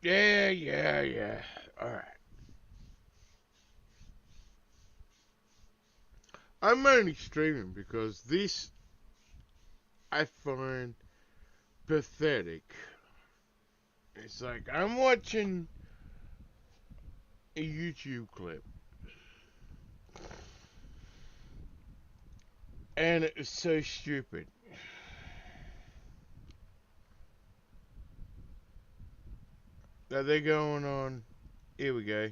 Yeah. Alright. I'm only streaming because this I find pathetic. It's like I'm watching a YouTube clip and it's so stupid. That they're going on. Here we go.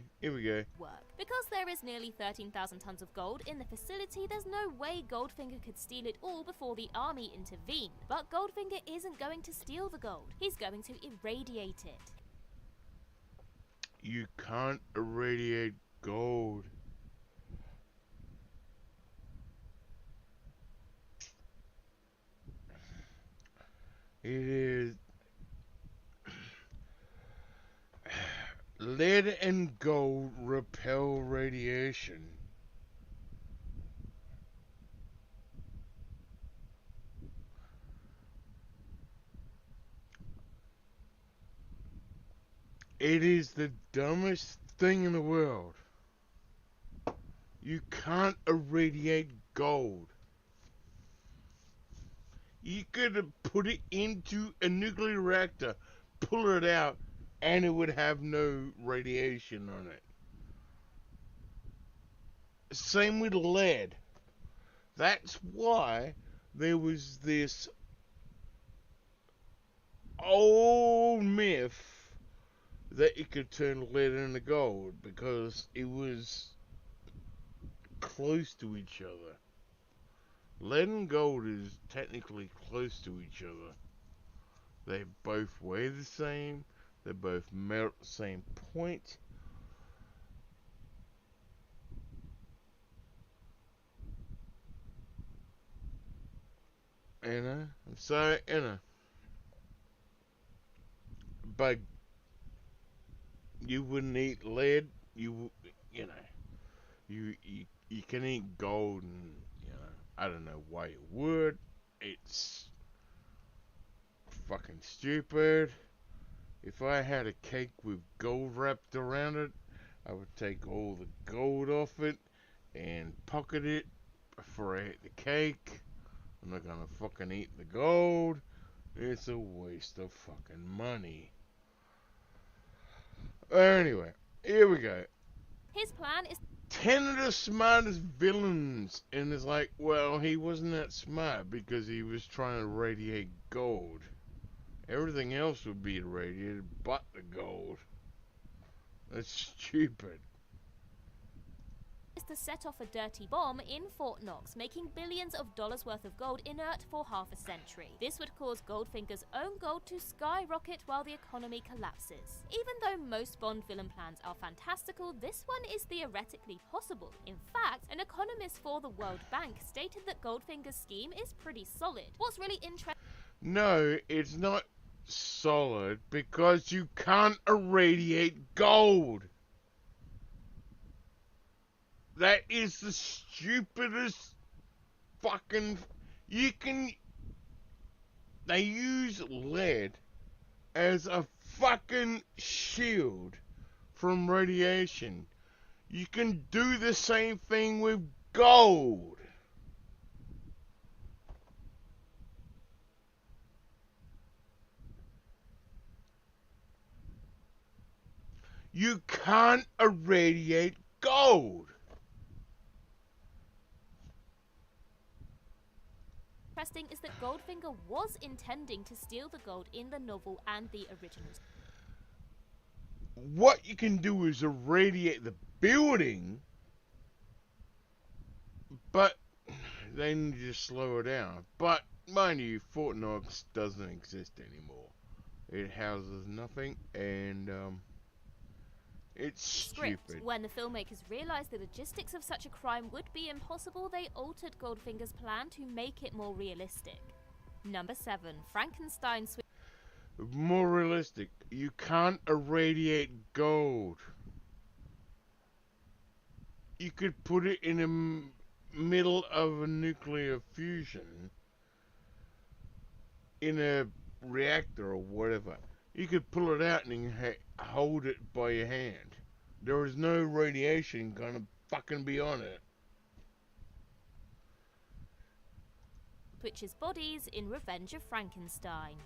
Work. Because there is nearly 13,000 tons of gold in the facility, there's no way Goldfinger could steal it all before the army intervened. But Goldfinger isn't going to steal the gold, he's going to irradiate it. You can't irradiate gold. It is lead and gold repel radiation. It is the dumbest thing in the world. You can't irradiate gold. You could put it into a nuclear reactor, pull it out, and it would have no radiation on it. Same with lead. That's why there was this old myth that it could turn lead into gold because it was close to each other. Lead and gold is technically close to each other. They both weigh the same. They both melt at the same point. But you wouldn't eat lead. You can eat gold, and I don't know why you would. It's fucking stupid. If I had a cake with gold wrapped around it, I would take all the gold off it and pocket it before I ate the cake. I'm not gonna fucking eat the gold. It's a waste of fucking money. Anyway, here we go. His plan is 10 of the smartest villains, and it's like, well, he wasn't that smart because he was trying to radiate gold. Everything else would be irradiated but the gold. That's stupid. to set off a dirty bomb in Fort Knox, making billions of dollars worth of gold inert for half a century. This would cause Goldfinger's own gold to skyrocket while the economy collapses. Even though most Bond villain plans are fantastical, this one is theoretically possible. In fact, an economist for the World Bank stated that Goldfinger's scheme is pretty solid. What's really interesting... No, it's not solid because you can't irradiate gold. That is the stupidest fucking... They use lead as a fucking shield from radiation. You can do the same thing with gold. You can't irradiate gold. Interesting is that Goldfinger was intending to steal the gold in the novel and the originals. What you can do is irradiate the building, but then you just slow it down. But mind you, Fort Knox doesn't exist anymore. It houses nothing, and it's stupid. When the filmmakers realized the logistics of such a crime would be impossible, they altered Goldfinger's plan to make it more realistic. Number 7. Frankenstein switch. More realistic. You can't irradiate gold. You could put it in the middle of a nuclear fusion in a reactor or whatever. You could pull it out and hold it by your hand. There is no radiation gonna fucking be on it. Witches' bodies in Revenge of Frankenstein.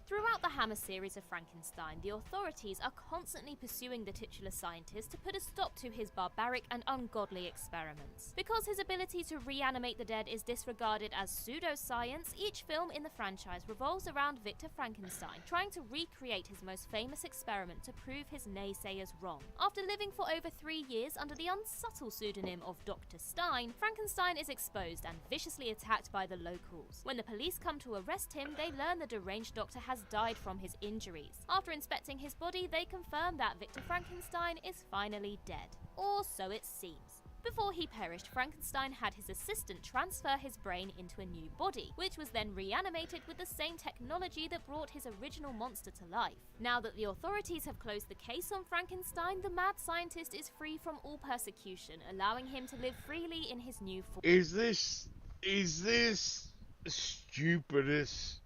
Throughout the Hammer series of Frankenstein, the authorities are constantly pursuing the titular scientist to put a stop to his barbaric and ungodly experiments. Because his ability to reanimate the dead is disregarded as pseudoscience, each film in the franchise revolves around Victor Frankenstein trying to recreate his most famous experiment to prove his naysayers wrong. After living for over 3 years under the unsubtle pseudonym of Dr. Stein, Frankenstein is exposed and viciously attacked by the locals. When the police come to arrest him, they learn the deranged doctor has died from his injuries. After inspecting his body, they confirm that Victor Frankenstein is finally dead. Or so it seems. Before he perished, Frankenstein had his assistant transfer his brain into a new body, which was then reanimated with the same technology that brought his original monster to life. Now that the authorities have closed the case on Frankenstein, the mad scientist is free from all persecution, allowing him to live freely in his new form. Is this stupidest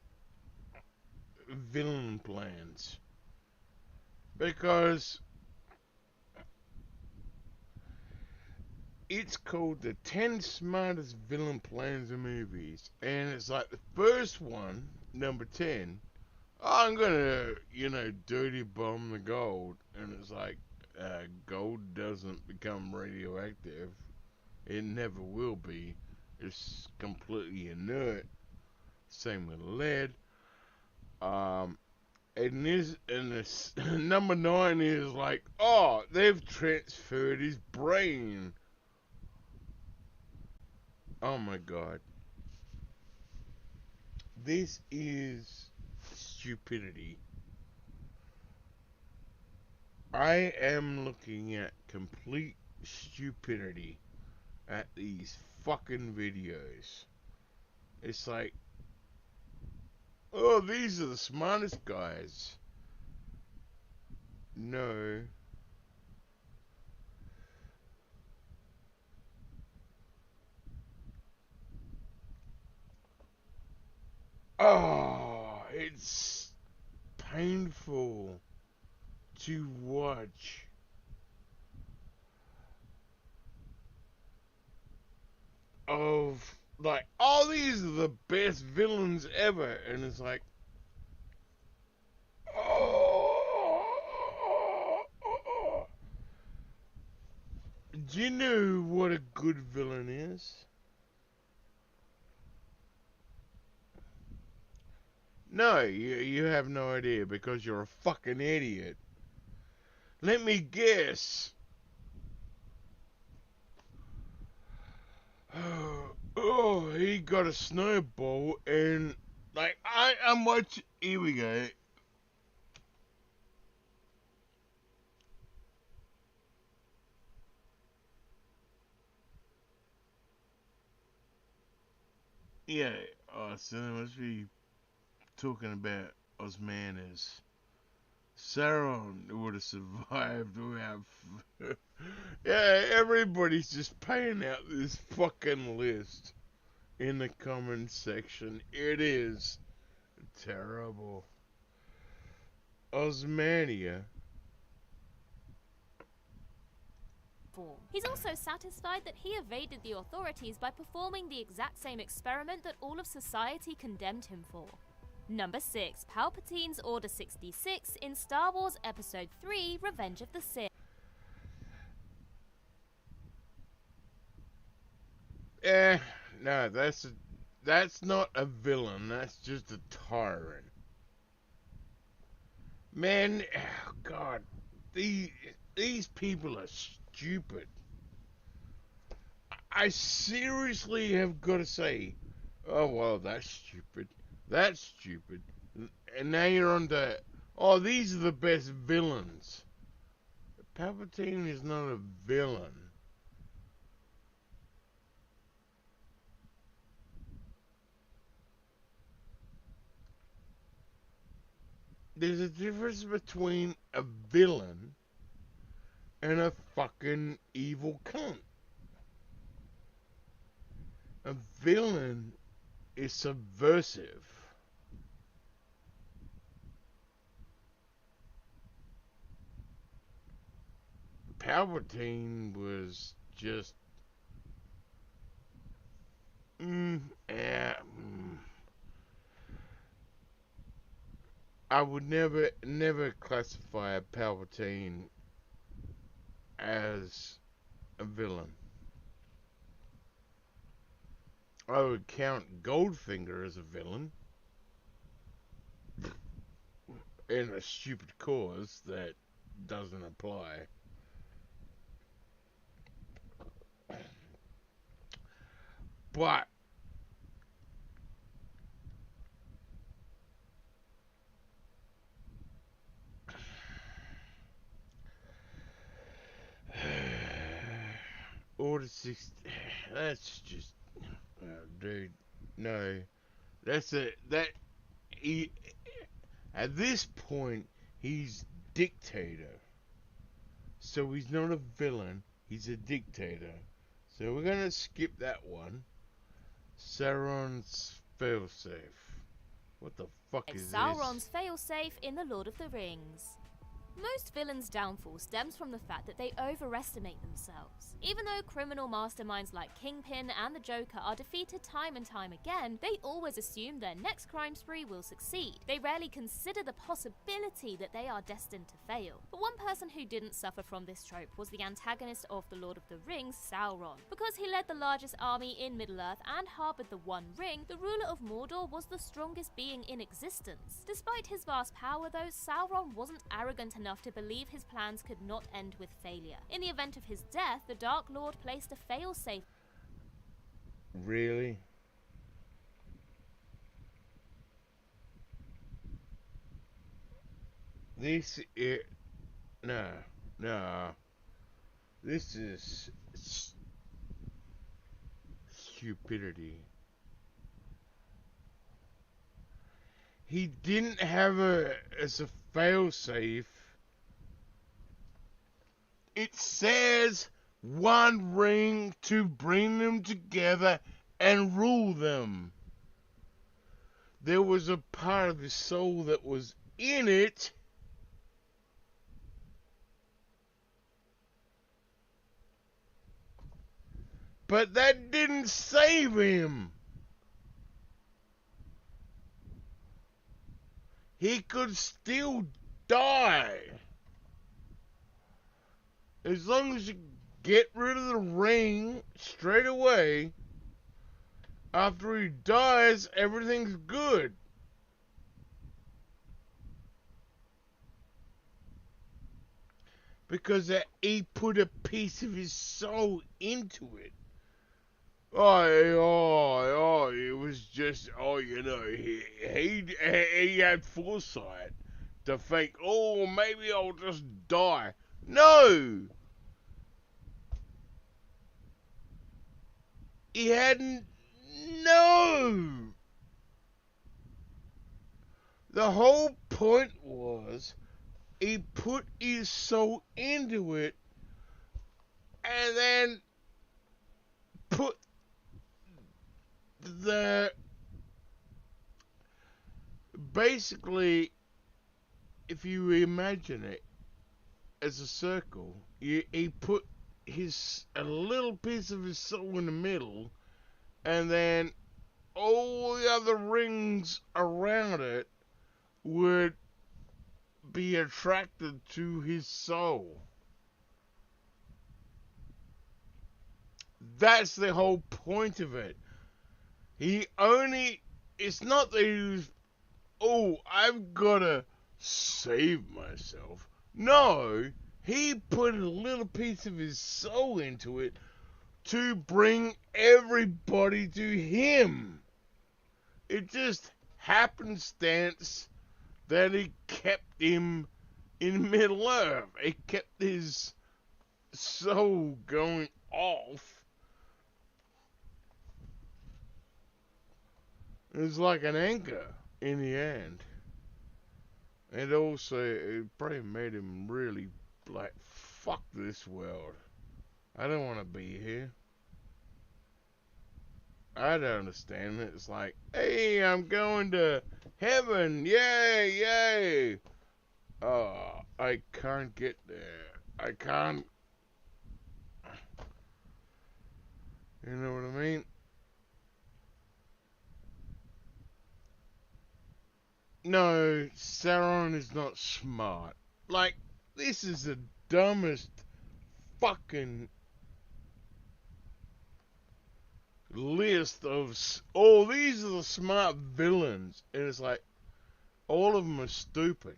villain plans? Because it's called the 10 smartest villain plans in movies, and it's like the first one, number 10, I'm gonna, dirty bomb the gold, and it's like, gold doesn't become radioactive. It never will be. It's completely inert. Same with lead. And this number 9 is like, oh, they've transferred his brain. Oh my god. This is stupidity. I am looking at complete stupidity at these fucking videos. It's like, oh, these are the smartest guys. No. Oh, it's painful to watch. Of like, oh, these are the best villains ever, and it's like, oh, do you know what a good villain is? No, you have no idea because you're a fucking idiot. Let me guess. Oh, he got a snowball and like I'm watching. Here we go. Yeah. Oh, so they must be talking about Osmanus. Sauron would have survived without. Yeah, everybody's just paying out this fucking list in the comment section. It is terrible. Osmania. He's also satisfied that he evaded the authorities by performing the exact same experiment that all of society condemned him for. Number 6. Palpatine's Order 66 in Star Wars Episode 3, Revenge of the Sith. No, that's not a villain. That's just a tyrant. Man, oh God, these people are stupid. I seriously have got to say, oh well, that's stupid. That's stupid. And now you're on to, oh, these are the best villains. Palpatine is not a villain. There's a difference between a villain and a fucking evil cunt. A villain is subversive. Palpatine was just I would never classify Palpatine as a villain. I would count Goldfinger as a villain in a stupid cause that doesn't apply. But Order 60, that's just, dude, no, he, at this point, he's dictator. So he's not a villain, he's a dictator. So we're gonna skip that one. Sauron's failsafe. What the fuck is Sauron's this? failsafe in The Lord of the Rings. Most villains' downfall stems from the fact that they overestimate themselves. Even though criminal masterminds like Kingpin and the Joker are defeated time and time again, they always assume their next crime spree will succeed. They rarely consider the possibility that they are destined to fail. But one person who didn't suffer from this trope was the antagonist of The Lord of the Rings, Sauron. Because he led the largest army in Middle-earth and harbored the One Ring, the ruler of Mordor was the strongest being in existence. Despite his vast power though, Sauron wasn't arrogant enough to believe his plans could not end with failure. In the event of his death, the Dark Lord placed a failsafe. Really? This is... No. This is stupidity. He didn't have as a failsafe. It says one ring to bring them together and rule them. There was a part of his soul that was in it. But that didn't save him. He could still die. As long as you get rid of the ring straight away, after he dies, everything's good. Because he put a piece of his soul into it. It was just, he had foresight to think, maybe I'll just die. No! He hadn't, no! The whole point was, he put his soul into it, and then put basically, if you imagine it as a circle, he put a little piece of his soul in the middle, and then all the other rings around it would be attracted to his soul. That's the whole point of it. It's not that he was, I've gotta save myself. No, he put a little piece of his soul into it to bring everybody to him. It just happenstance that he kept him in Middle-earth. It kept his soul going off. It was like an anchor in the end. And also, it probably made him really like, fuck this world. I don't want to be here. I don't understand it. It's like, hey, I'm going to heaven. Yay. Oh, I can't get there. I can't You know what I mean? No, Sauron is not smart. Like, this is the dumbest fucking list of. Oh, these are the smart villains. And it's like, all of them are stupid.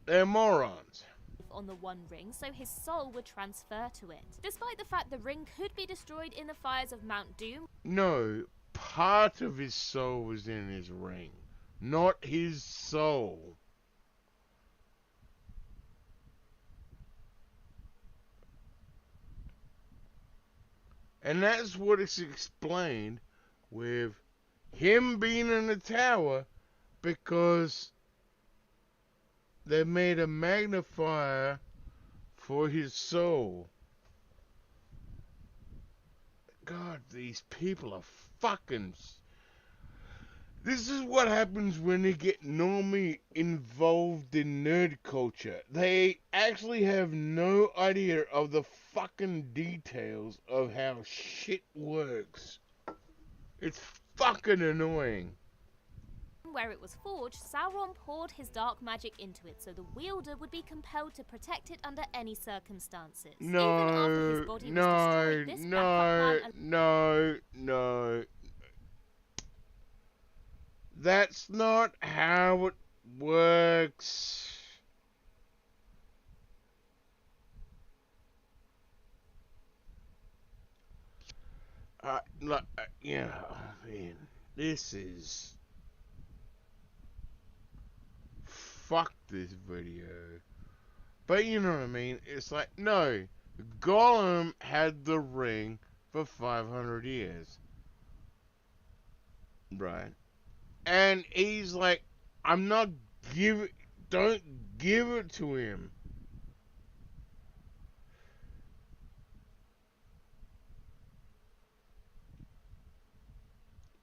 They're morons. On the One Ring so his soul would transfer to it. Despite the fact the ring could be destroyed in the fires of Mount Doom. No, part of his soul was in his ring, not his soul. And that's what is explained with him being in the tower, because they made a magnifier for his soul. God, these people are fucking. This is what happens when they get normally involved in nerd culture. They actually have no idea of the fucking details of how shit works. It's fucking annoying. Where it was forged, Sauron poured his dark magic into it so the wielder would be compelled to protect it under any circumstances. Even after his body was destroyed, this backup plan no. That's not how it works. Yeah, man, this is. Fuck this video. But you know what I mean? It's like, no, Gollum had the ring for 500 years. Right? And he's like, don't give it to him.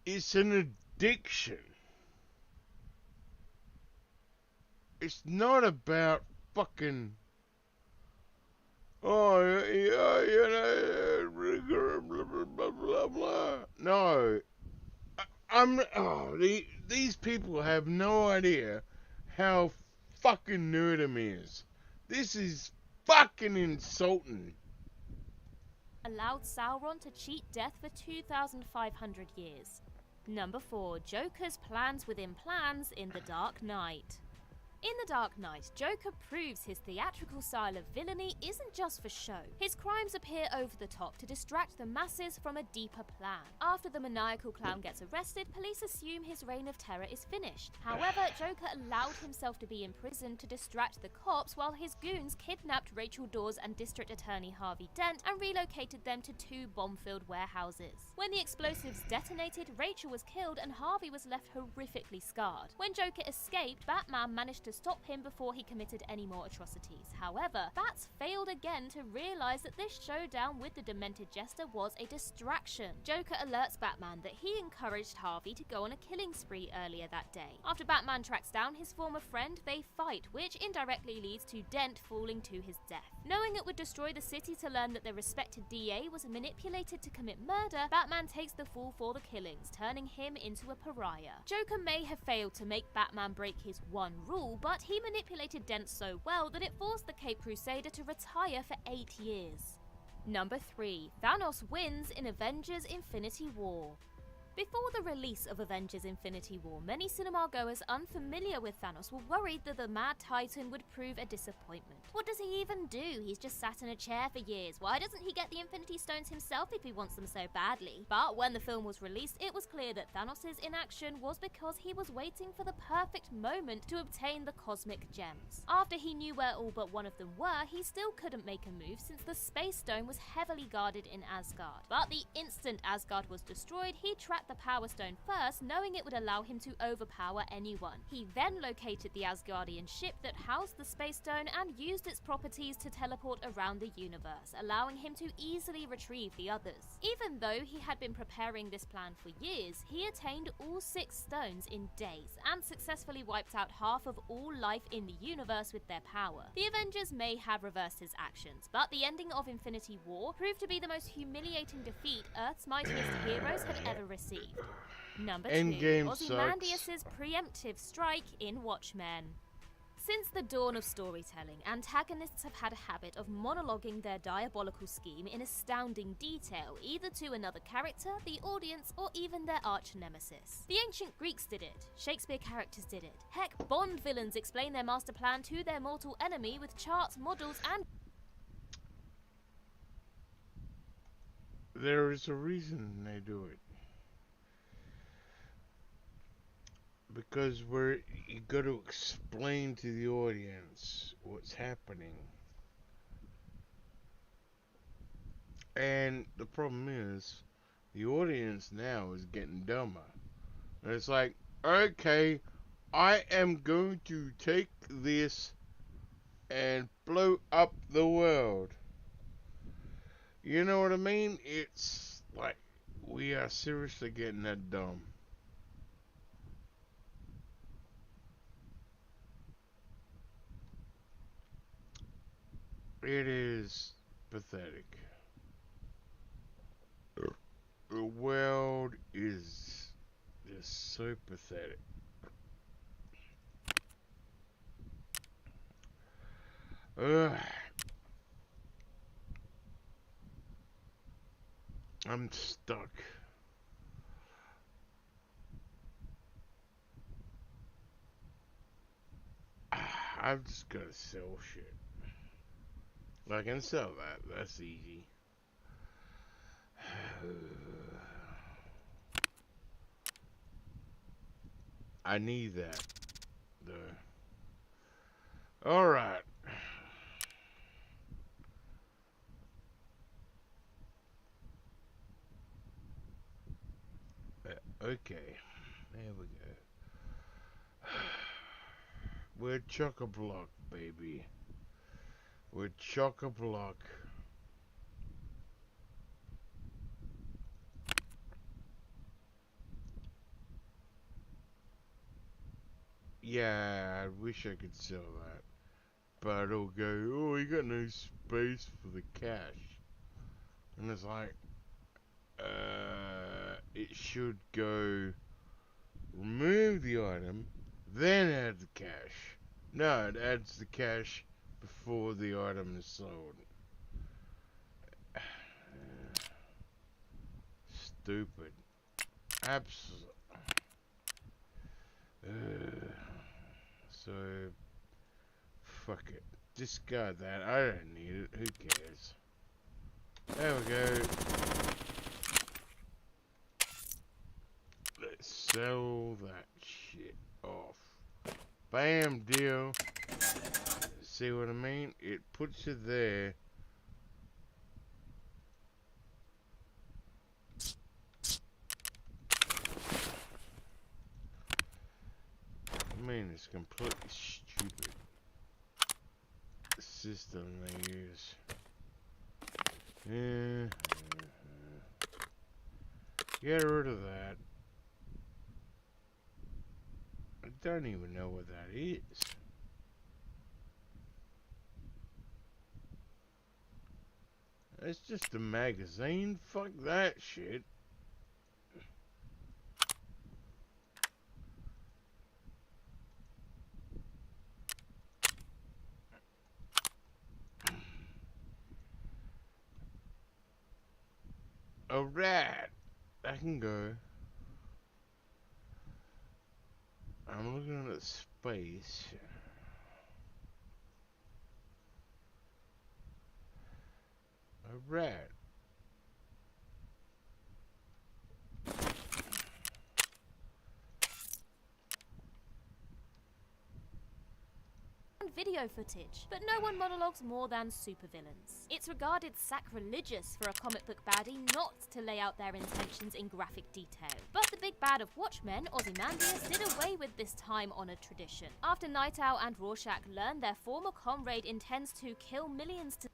It's an addiction. It's not about fucking. Oh, yeah, you know, blah, blah, blah, blah. No. These people have no idea how fucking nerdum is. This is fucking insulting. Allowed Sauron to cheat death for 2,500 years. Number 4. Joker's plans within plans in The Dark Knight. In The Dark Knight, Joker proves his theatrical style of villainy isn't just for show. His crimes appear over the top to distract the masses from a deeper plan. After the maniacal clown gets arrested, police assume his reign of terror is finished. However, Joker allowed himself to be imprisoned to distract the cops while his goons kidnapped Rachel Dawes and District Attorney Harvey Dent and relocated them to 2 bomb-filled warehouses. When the explosives detonated, Rachel was killed and Harvey was left horrifically scarred. When Joker escaped, Batman managed to stop him before he committed any more atrocities. However, Bats failed again to realize that this showdown with the demented jester was a distraction. Joker alerts Batman that he encouraged Harvey to go on a killing spree earlier that day. After Batman tracks down his former friend, they fight, which indirectly leads to Dent falling to his death. Knowing it would destroy the city to learn that the respected DA was manipulated to commit murder, Batman takes the fall for the killings, turning him into a pariah. Joker may have failed to make Batman break his one rule, but he manipulated Dent so well that it forced the Caped Crusader to retire for 8 years. Number 3. Thanos wins in Avengers Infinity War. Before the release of Avengers Infinity War, many cinema-goers unfamiliar with Thanos were worried that the Mad Titan would prove a disappointment. What does he even do? He's just sat in a chair for years. Why doesn't he get the Infinity Stones himself if he wants them so badly? But when the film was released, it was clear that Thanos' inaction was because he was waiting for the perfect moment to obtain the cosmic gems. After he knew where all but one of them were, he still couldn't make a move since the Space Stone was heavily guarded in Asgard. But the instant Asgard was destroyed, he trapped the Power Stone first, knowing it would allow him to overpower anyone. He then located the Asgardian ship that housed the Space Stone and used its properties to teleport around the universe, allowing him to easily retrieve the others. Even though he had been preparing this plan for years, he attained all 6 stones in days and successfully wiped out half of all life in the universe with their power. The Avengers may have reversed his actions, but the ending of Infinity War proved to be the most humiliating defeat Earth's mightiest heroes had ever received. Number 2. Endgame Ozymandias' preemptive strike in Watchmen. Since the dawn of storytelling, antagonists have had a habit of monologuing their diabolical scheme in astounding detail, either to another character, the audience, or even their arch-nemesis. The ancient Greeks did it, Shakespeare characters did it, heck, Bond villains explain their master plan to their mortal enemy with charts, models, and... There is a reason they do it. Because you got to explain to the audience what's happening. And the problem is, the audience now is getting dumber. And it's like, okay, I am going to take this and blow up the world. You know what I mean? It's like, we are seriously getting that dumb. It is pathetic. The world is just so pathetic. Ugh. I'm stuck. I've just gotta sell shit. I can sell that. That's easy. I need that, though. Alright. Okay. There we go. We're chock-a-block, baby. We're chock-a-block. Yeah, I wish I could sell that. But it'll go, oh, you got no space for the cash. And it's like, it should go, remove the item, then add the cash. No, it adds the cash before the item is sold. Stupid. Absolutely. So, fuck it. Discard that. I don't need it. Who cares? There we go. Let's sell that shit off. Bam, deal. See what I mean? It puts you there. I mean, it's completely stupid. The system they use. Yeah. Get rid of that. I don't even know what that is. It's just a magazine. Fuck that shit. Alright. I can go. I'm looking at space. Alright. and video footage, but no one monologues more than supervillains. It's regarded sacrilegious for a comic book baddie not to lay out their intentions in graphic detail. But the big bad of Watchmen, Ozymandias, did away with this time-honored tradition. After Night Owl and Rorschach learned their former comrade intends to kill millions to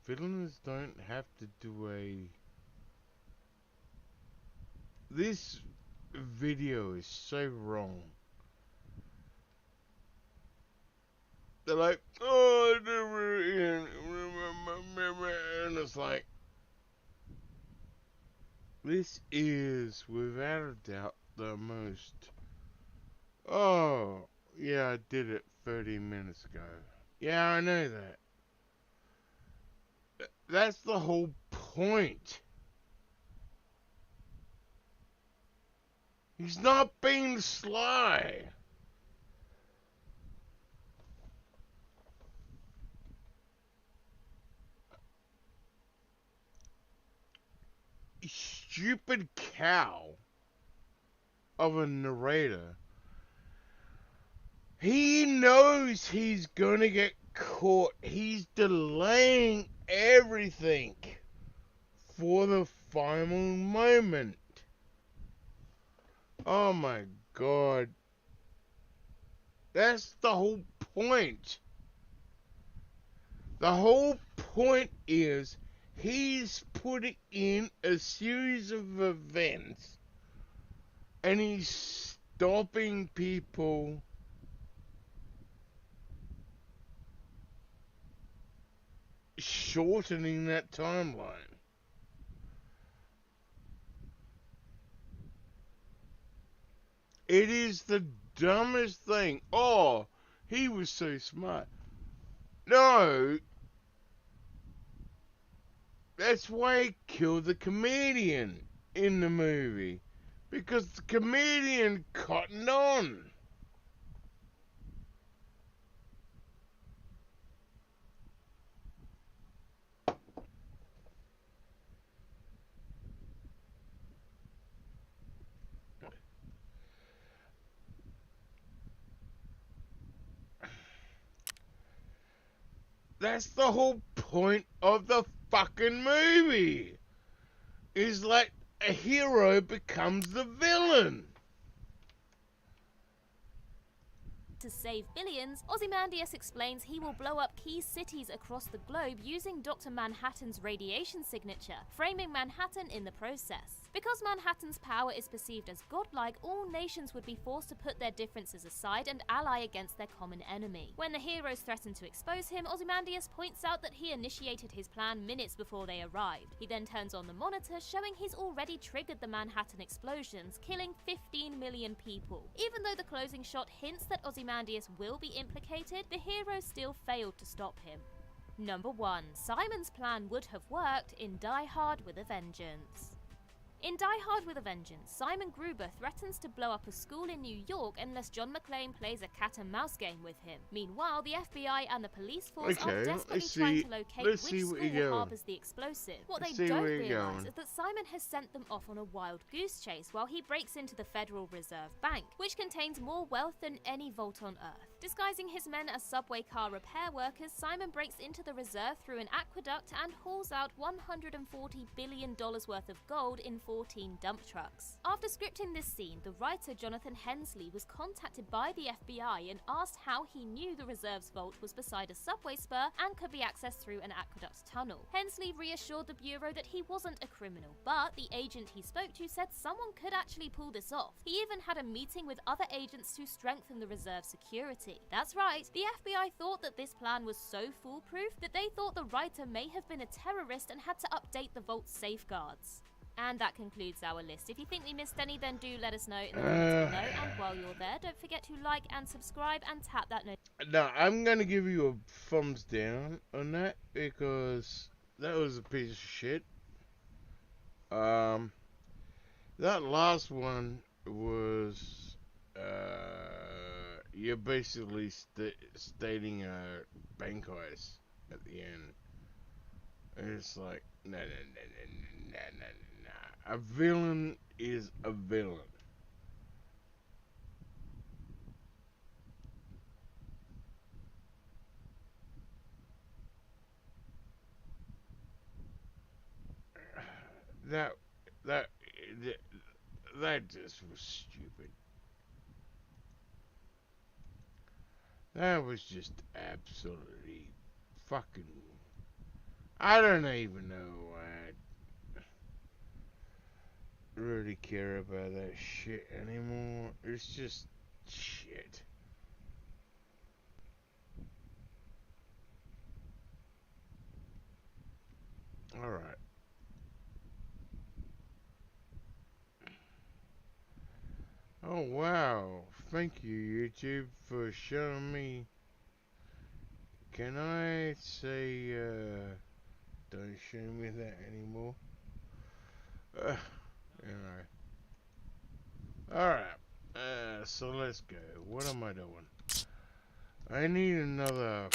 villains don't have to do a... This video is so wrong. They're like, oh, and it's like, this is without a doubt the most... Oh, yeah, I did it 30 minutes ago. Yeah, I know that. That's the whole point. He's not being sly. Stupid cow of a narrator. He knows he's gonna get caught. He's delaying everything for the final moment. Oh my god. That's the whole point. The whole point is he's putting in a series of events and he's stopping people shortening that timeline. It is the dumbest thing. Oh, he was so smart. No. That's why he killed the comedian in the movie. Because the comedian cottoned on. That's the whole point of the fucking movie. Is like a hero becomes the villain. To save billions, Ozymandias explains he will blow up key cities across the globe using Dr. Manhattan's radiation signature, framing Manhattan in the process. Because Manhattan's power is perceived as godlike, all nations would be forced to put their differences aside and ally against their common enemy. When the heroes threaten to expose him, Ozymandias points out that he initiated his plan minutes before they arrived. He then turns on the monitor, showing he's already triggered the Manhattan explosions, killing 15 million people. Even though the closing shot hints that Ozymandias will be implicated, the heroes still failed to stop him. Number 1. Simon's plan would have worked in Die Hard with a Vengeance. In Die Hard with a Vengeance, Simon Gruber threatens to blow up a school in New York unless John McClane plays a cat-and-mouse game with him. Meanwhile, the FBI and the police force are desperately trying to locate which school harbours the explosive. What they don't realise is that Simon has sent them off on a wild goose chase while he breaks into the Federal Reserve Bank, which contains more wealth than any vault on Earth. Disguising his men as subway car repair workers, Simon breaks into the reserve through an aqueduct and hauls out $140 billion worth of gold in 14 dump trucks. After scripting this scene, the writer Jonathan Hensley was contacted by the FBI and asked how he knew the reserve's vault was beside a subway spur and could be accessed through an aqueduct tunnel. Hensley reassured the Bureau that he wasn't a criminal, but the agent he spoke to said someone could actually pull this off. He even had a meeting with other agents to strengthen the reserve's security. That's right, the FBI thought that this plan was so foolproof that they thought the writer may have been a terrorist and had to update the vault's safeguards. And that concludes our list. If you think we missed any, then do let us know in the comments below. And while you're there, don't forget to like and subscribe and tap that notification. Now, I'm going to give you a thumbs down on that because that was a piece of shit. That last one was, you're basically stating a bank heist. at the end. And it's like, nah, nah, nah, nah, nah, nah, nah. A villain is a villain. That, that, that, that just was stupid. That was just absolutely fucking. I don't even know why I really care about that shit anymore. It's just shit. Alright. Oh wow. Thank you, YouTube, for showing me. Can I say, don't show me that anymore? Uh, you know. Alright. So let's go. What am I doing? I need another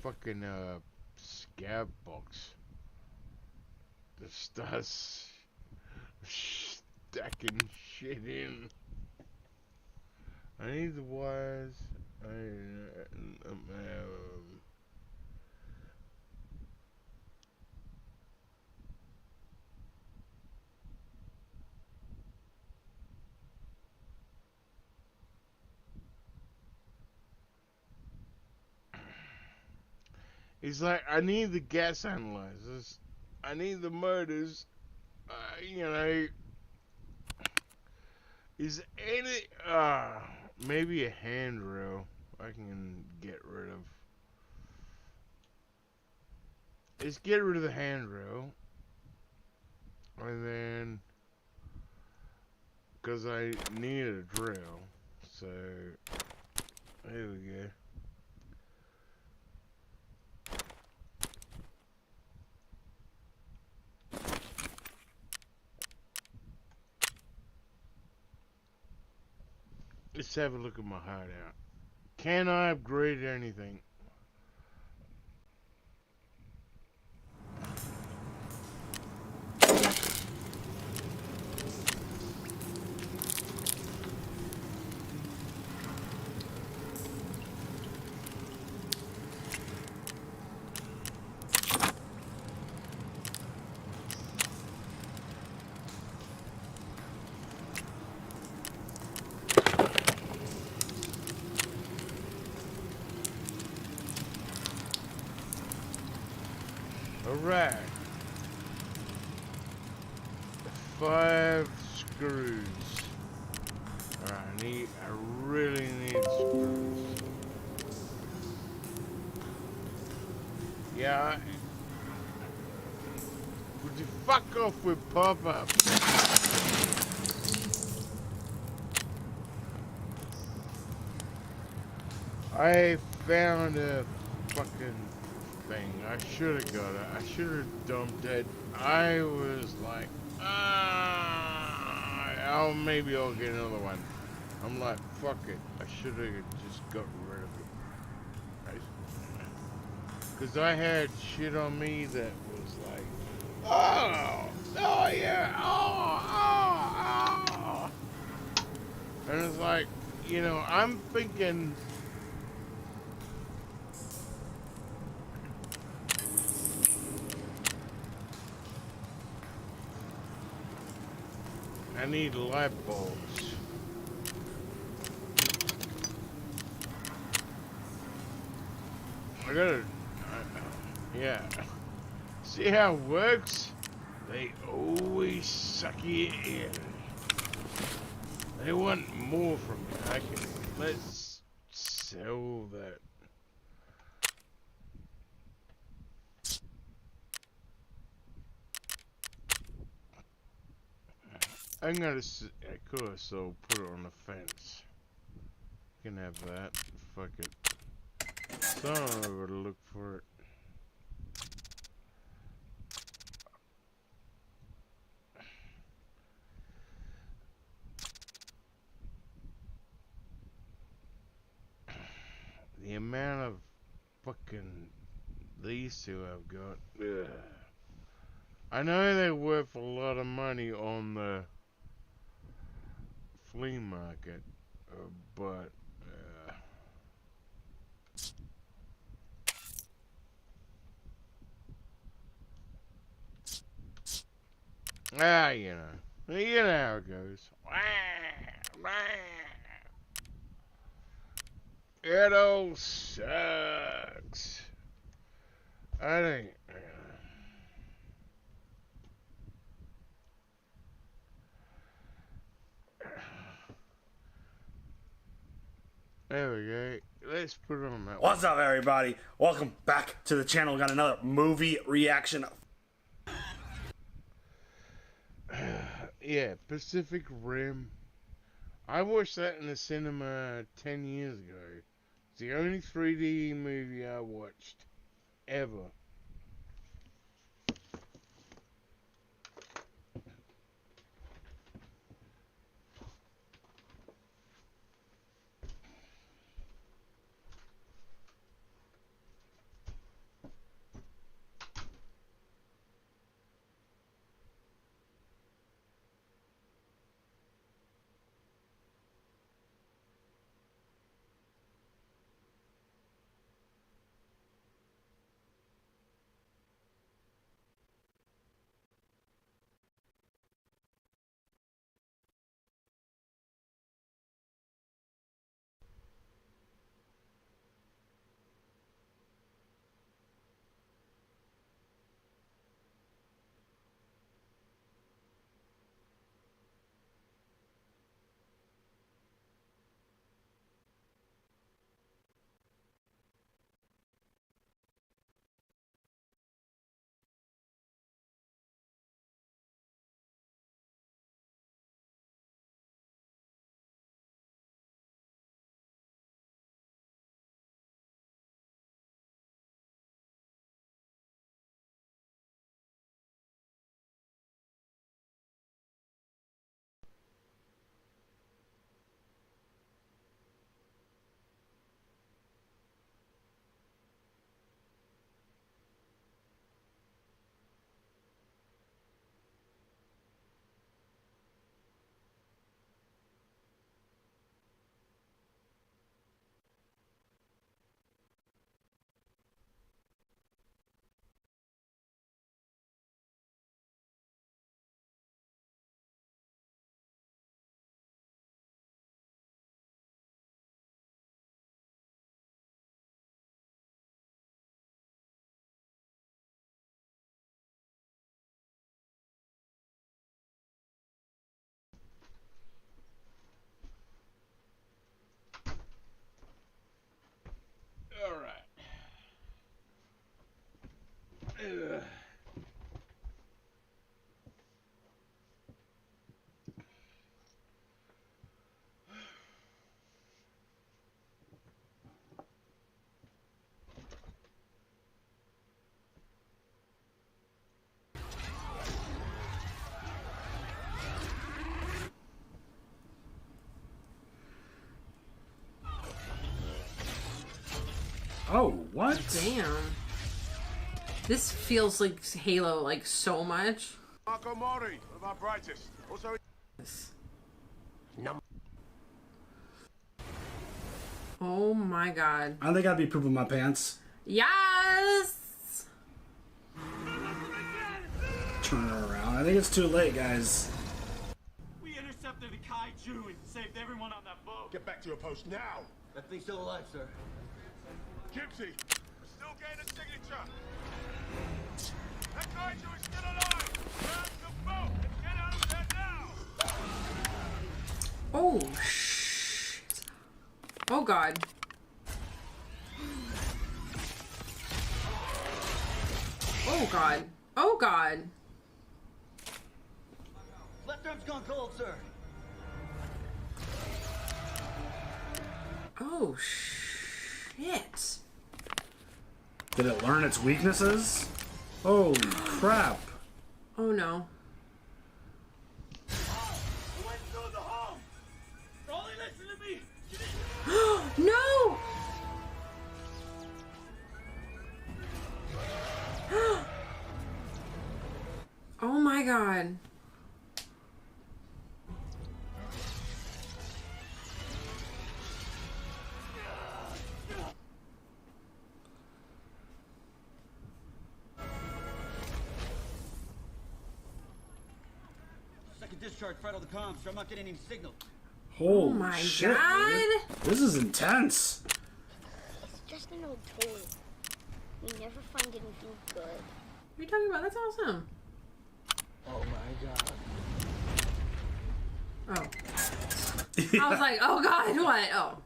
fucking, scav box that starts stacking shit in. I need the wires. It's like I need the gas analyzers. I need the motors. You know, is any maybe a handrail I can get rid of. Let's get rid of the handrail, and then because I need a drill, so there we go. Let's have a look at my hideout. Can I upgrade anything? Alright. 5 screws. Alright, I really need screws. Yeah, would you fuck off with pop-ups? I found a fucking thing. I should have got it. I should have dumped it. I was like, oh, maybe I'll get another one. I'm like, fuck it. I should have just got rid of it. Because I had shit on me that was like, oh yeah, oh. And it's like, I'm thinking, I need light bulbs. I gotta, yeah. See how it works? They always suck you in. They want more from you. Okay, let's sell that. I'm gonna, of course, so put it on the fence. You can have that. Fuck it. So I don't know where to look for it. The amount of fucking These two I've got. Ugh. I know they're worth a lot of money on the flea market, but you know how it goes. It all sucks. I think. There we go. Let's put on that. What's up, everybody? Welcome back to the channel. Got another movie reaction. Yeah, Pacific Rim. I watched that in the cinema 10 years ago. It's the only 3D movie I watched ever. Alright. Oh, what? Damn. This feels like Halo, like, so much. Marco Mori, one of our brightest. Also, Oh my god. I think I'd be pooping my pants. Yes! Turn her around. I think it's too late, guys. We intercepted the kaiju and saved everyone on that boat. get back to your post now. That thing's still alive, sir. Gypsy, we're still getting a signature. That kaiju is still alive. Grab the boat and get out of there now. Oh, shit. Oh god. Oh god. Oh god. Left arm's gone cold, sir. Oh, shit. Did it learn its weaknesses? Holy crap. Oh no. Went through the hall. Only listen to me. No! God. Second discharge fried all the comms, so I'm not getting any signal. Holy My shit, God. dude. This is intense. It's just an old toy. We never find anything good. What are you talking about? That's awesome. Oh my god. Oh. I was like, oh God, what? Oh.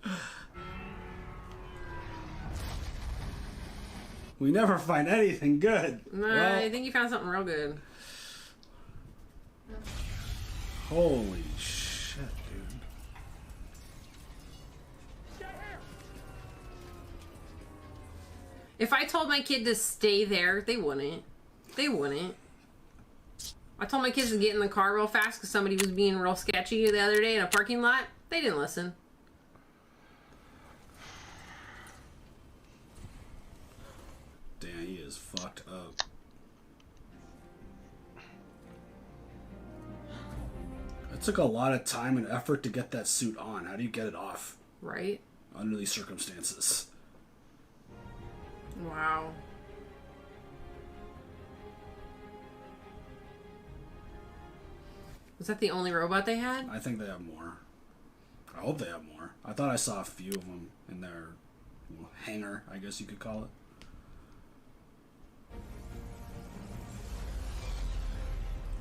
We never find anything good. Nah, Well, I think you found something real good. holy shit, dude. If I told my kid to stay there, they wouldn't. They wouldn't. I told my kids to get in the car real fast because somebody was being real sketchy the other day in a parking lot. They didn't listen. Damn, he is fucked up. It took a lot of time and effort to get that suit on. How do you get it off Right? under these circumstances? Wow. Was that the only robot they had? I think they have more. I hope they have more. I thought I saw a few of them in their hangar, I guess you could call it.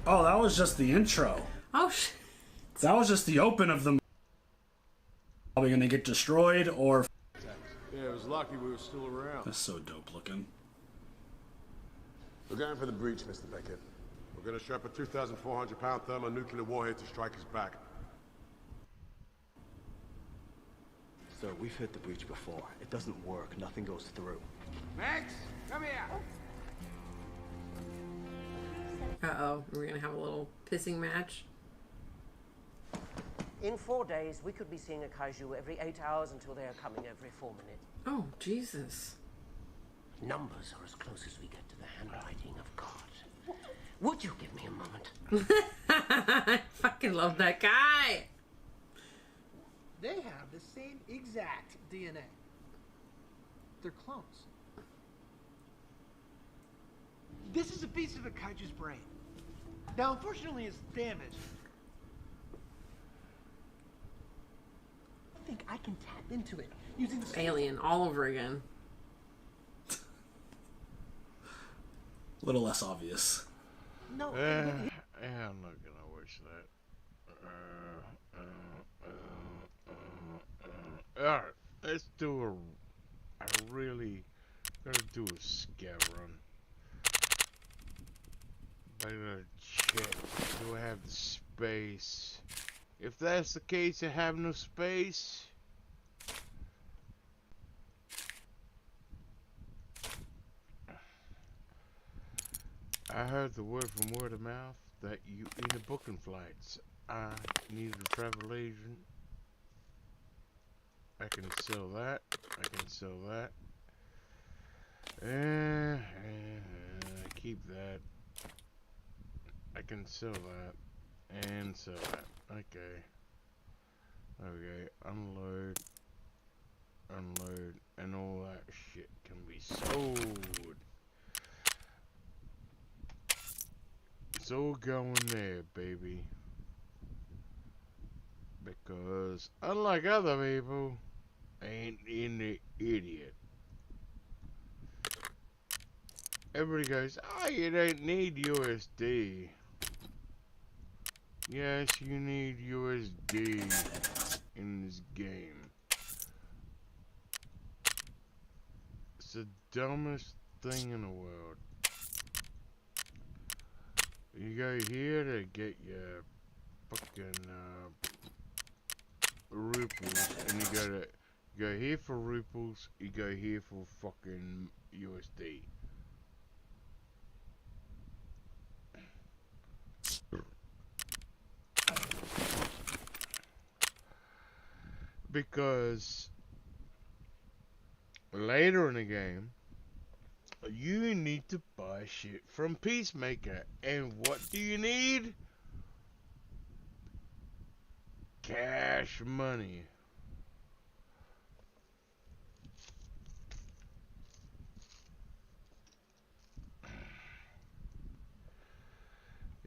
Oh, that was just the intro. Oh, shit. That was just the open of them. Probably gonna get destroyed or. Yeah, it was lucky we were still around. That's so dope looking. We're going for the breach, Mr. Beckett. We're gonna strap a 2,400-pound thermonuclear warhead to strike his back. Sir, we've hit the breach before. It doesn't work. Nothing goes through. Max, come here! Uh-oh. We're going to have a little pissing match. In 4 days, we could be seeing a kaiju every 8 hours until they are coming every 4 minutes. Oh, Jesus. Numbers are as close as we get to the handwriting of God. Would you give me a moment? I fucking love that guy. They have the same exact DNA. They're clones. This is a piece of the kaiju's brain. Now, unfortunately, it's damaged. I think I can tap into it using the Alien all over again. A little less obvious. No. I'm not gonna wish that. Alright, let's do I really gotta do a scav run. I gotta check. Do I have the space? If that's the case, I have no space. I heard the word from word of mouth that you in the booking flights. I need a travel agent. I can sell that. I can sell that. Keep that. I can sell that. And sell that. Okay. Okay. Unload. Unload. And all that shit can be sold. It's all going there, baby. Because, unlike other people, I ain't in the idiot. Everybody goes, oh, you don't need USD. Yes, you need USD in this game. It's the dumbest thing in the world. You go here to get your fucking ruples, and you go here for ruples, you go here for fucking USD. Because later in the game, You need to buy shit from Peacemaker. And what do you need? Cash money.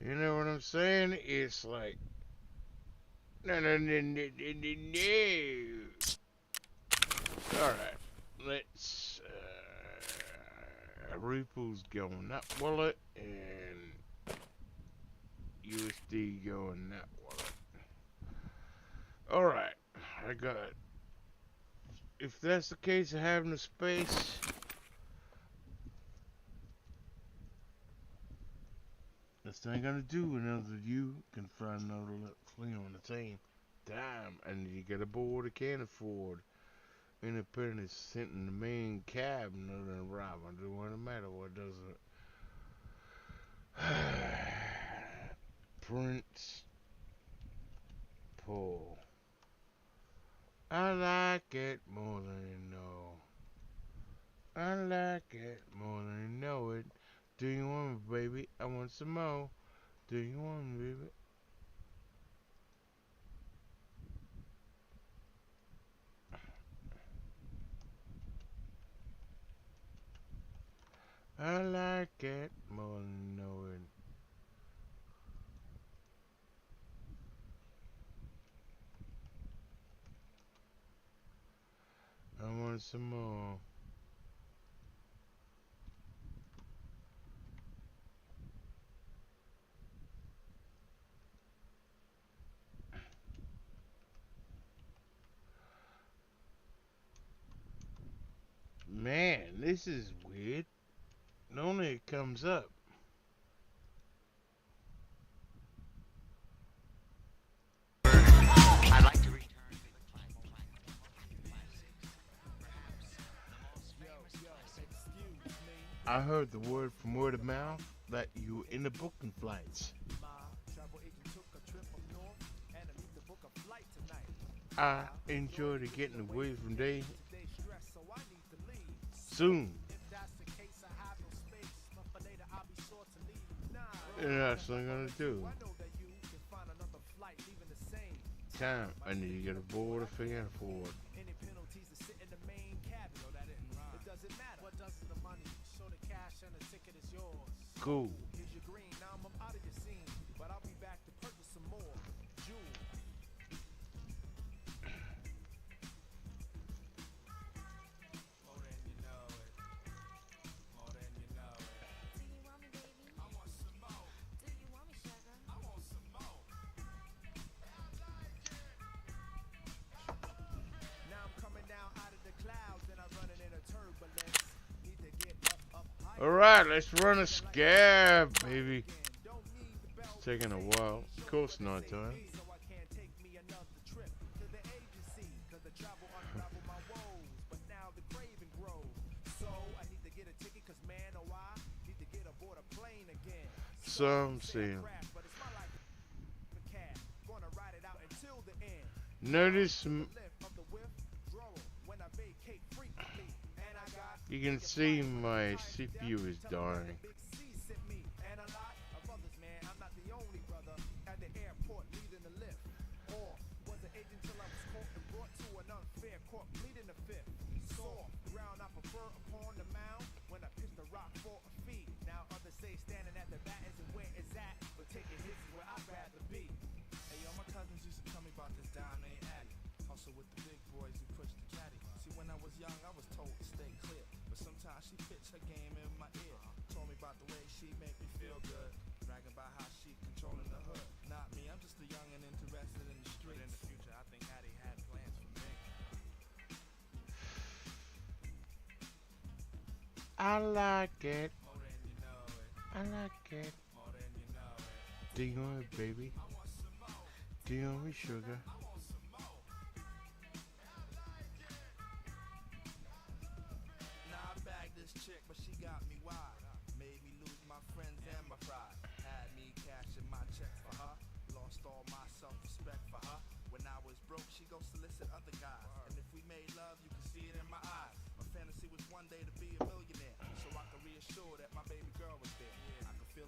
You know what I'm saying? It's like, no, no, no, no, no, no, no. Alright, let's, Ruple's going that wallet, and USD going that wallet. Alright, I got, if that's the case of having the space, that's not gonna do another you can find another fling on the team. Damn, and you get aboard, I can't afford. Independence sent in the main cab, nothing arrive. I do want to matter what does it. Prince Paul. I like it more than you know. I like it more than you know it. Do you want me, baby? I want some more. Do you want me, baby? I like it more than you know it. I want some more. Man, this is weird. Normally it comes up. I'd like to return to the I heard the word from word of mouth that you were in the booking flights. I enjoyed getting away from day soon. And that's what I'm gonna do. Time, I need to get aboard or figure out forward. Cool. Alright, let's run a scav, baby. It's taking a while. Of course not, time. Some say. Notice you can see my CPU is dying. I like it. I like it. Do you want it, baby? Do you want me, sugar?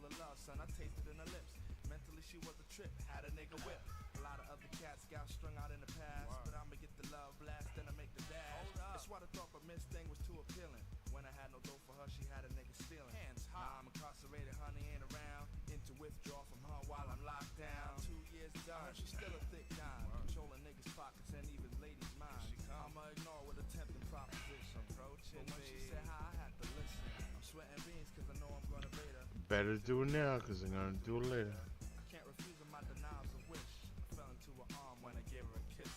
real love, son. I tasted in her lips. Mentally, she was a trip. Had a nigga whip. A lot of other cats got strung out in the past. But I'ma get the love blast, then I make the dash. That's why the thought of Miss Thing was too appealing. When I had no dough for her, she had a nigga stealing. Hands high. Now I'm incarcerated, honey ain't around. Into withdrawal from her while I'm locked down. 2 years done, she's still a thick dime. Controlling niggas' pockets and even ladies' minds. I'ma ignore with a tempting proposition. But when she said hi, I had to listen. I'm sweating beans cause I know I'm gonna bait her. Better do it now, cause I'm gonna do it later. I can't refuse her, my denial's a wish. I fell into her arm when I gave her a kiss.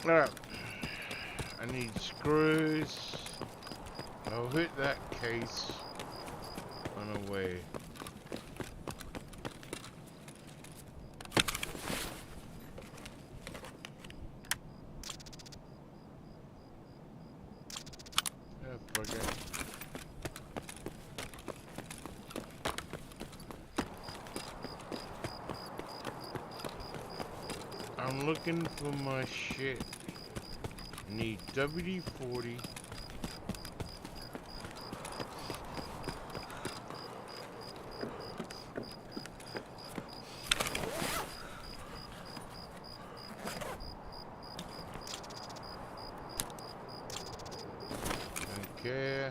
Alright. I need screws. I'll hit that case on the way. Yeah, fuck it. I'm looking for my shit. Need WD-40. Okay.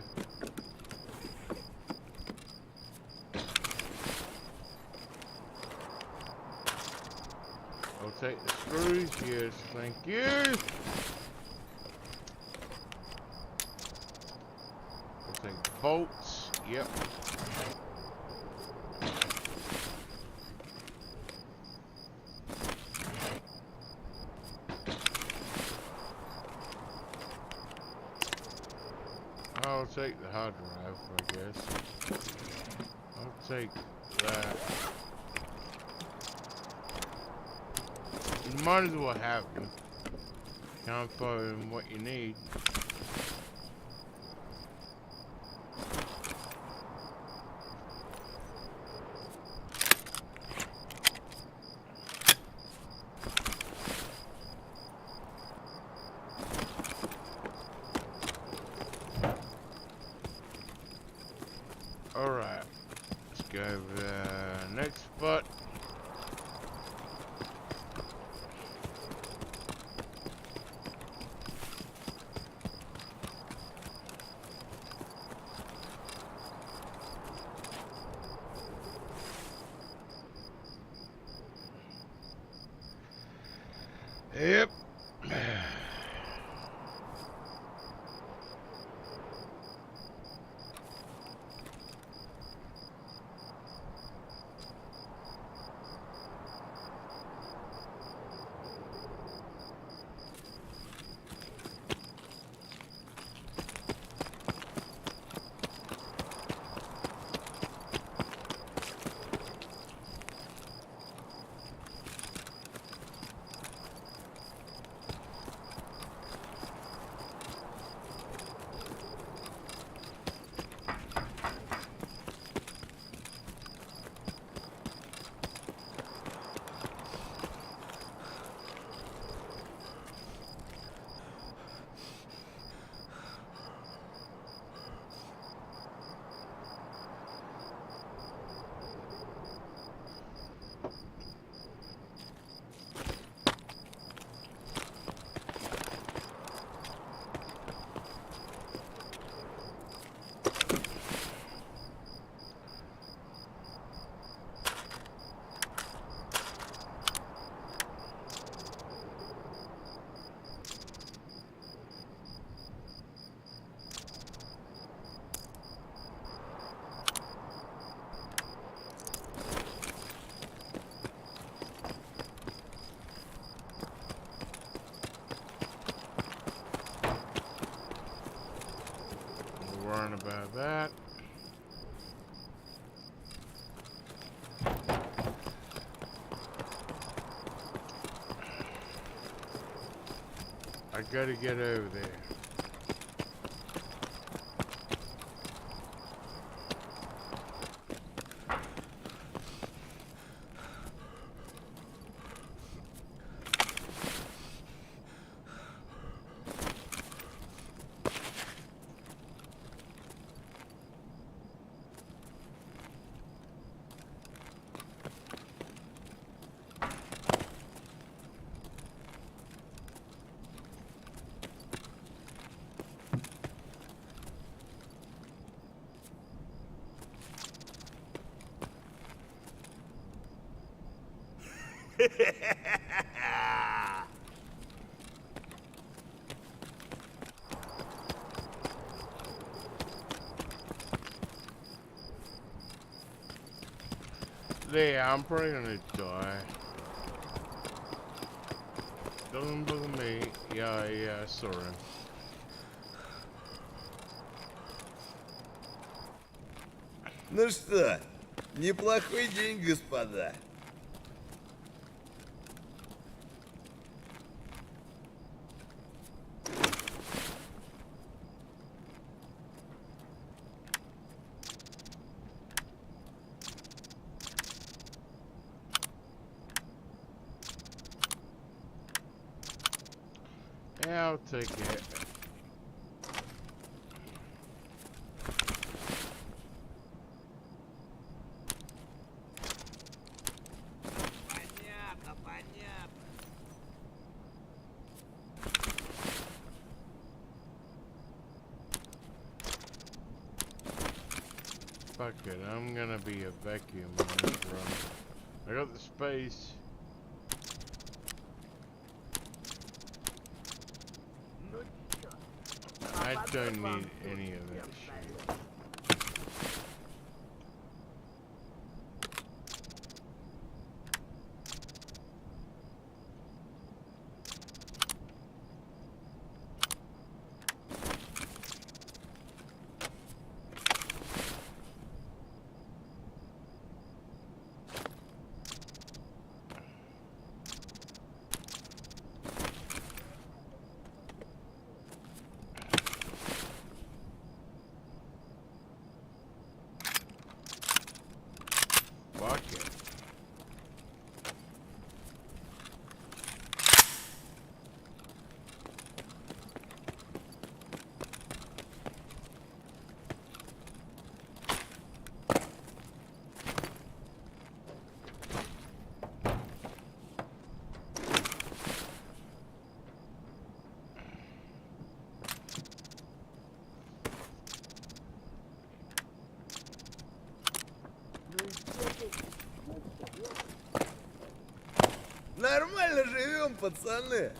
I'll take the screws. Yes, thank you. I'll take the bolts. Yep. I'll take the hard drive, I guess. I'll take that. You might as well have them. Can't find what you need. Alright, let's go over the next spot. Yep. worrying about that. I gotta get over there. Yeah, I'm probably gonna die. Don't bother me. Yeah, sorry. Ну что, неплохой день, господа. Yeah, I'll take it. Fuck it, I'm gonna be a vacuum on this run. I got the space. I don't need any of that shit. Fuck it. Нормально живем, пацаны.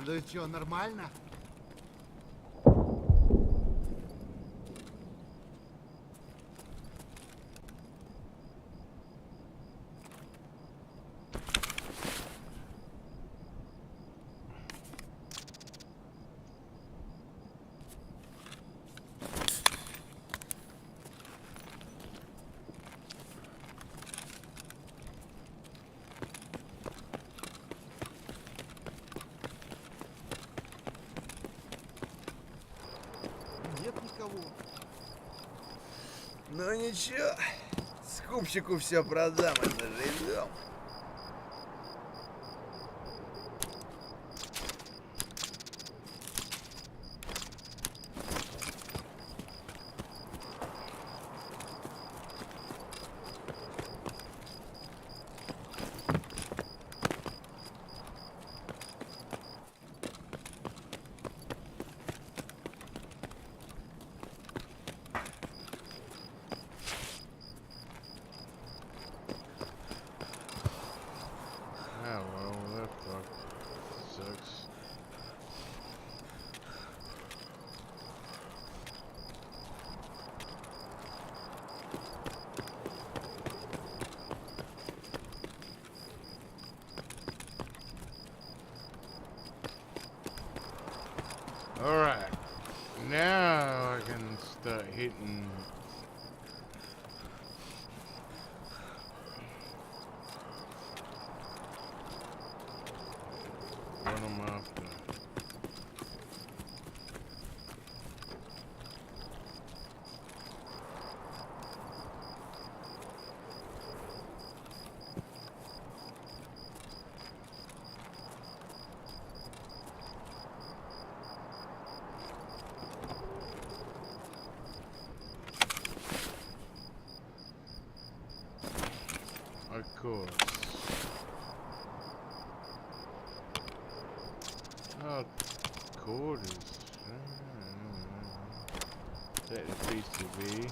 Ну чё, нормально? Нет никого. Ну ничего, скупщику все продам, это живем. well, that fuck sucks. Alright, now I can start hitting what I'm after. Of course. Oh, quarters. That appears to be.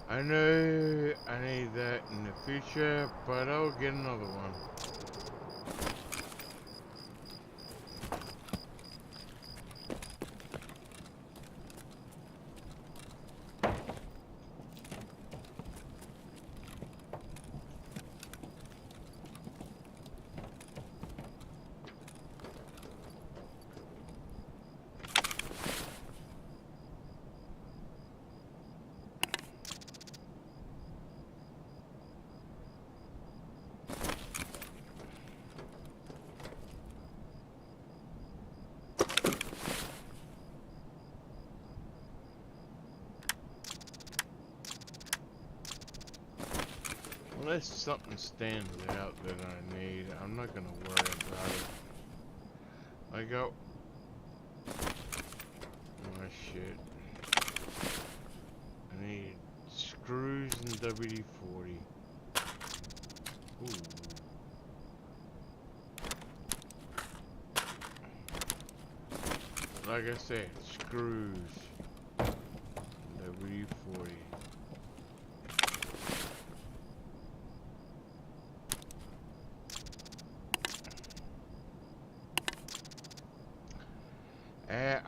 I know I need that in the future, but I'll get another one. Unless something stands out that I need, I'm not gonna worry about it. I got my shit. I need screws and WD-40. Ooh. Like I said, screws, WD-40.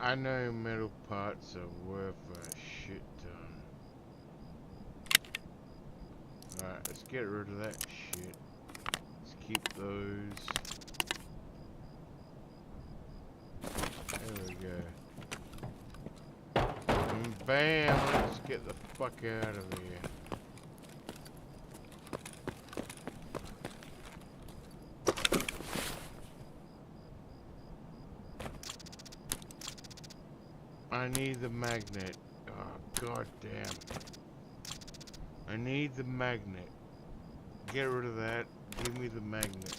I know metal parts are worth a shit ton. Alright, let's get rid of that shit. Let's keep those. There we go. And bam, let's get the fuck out of here. I need the magnet. Oh, god damn. I need the magnet. Get rid of that. Give me the magnet.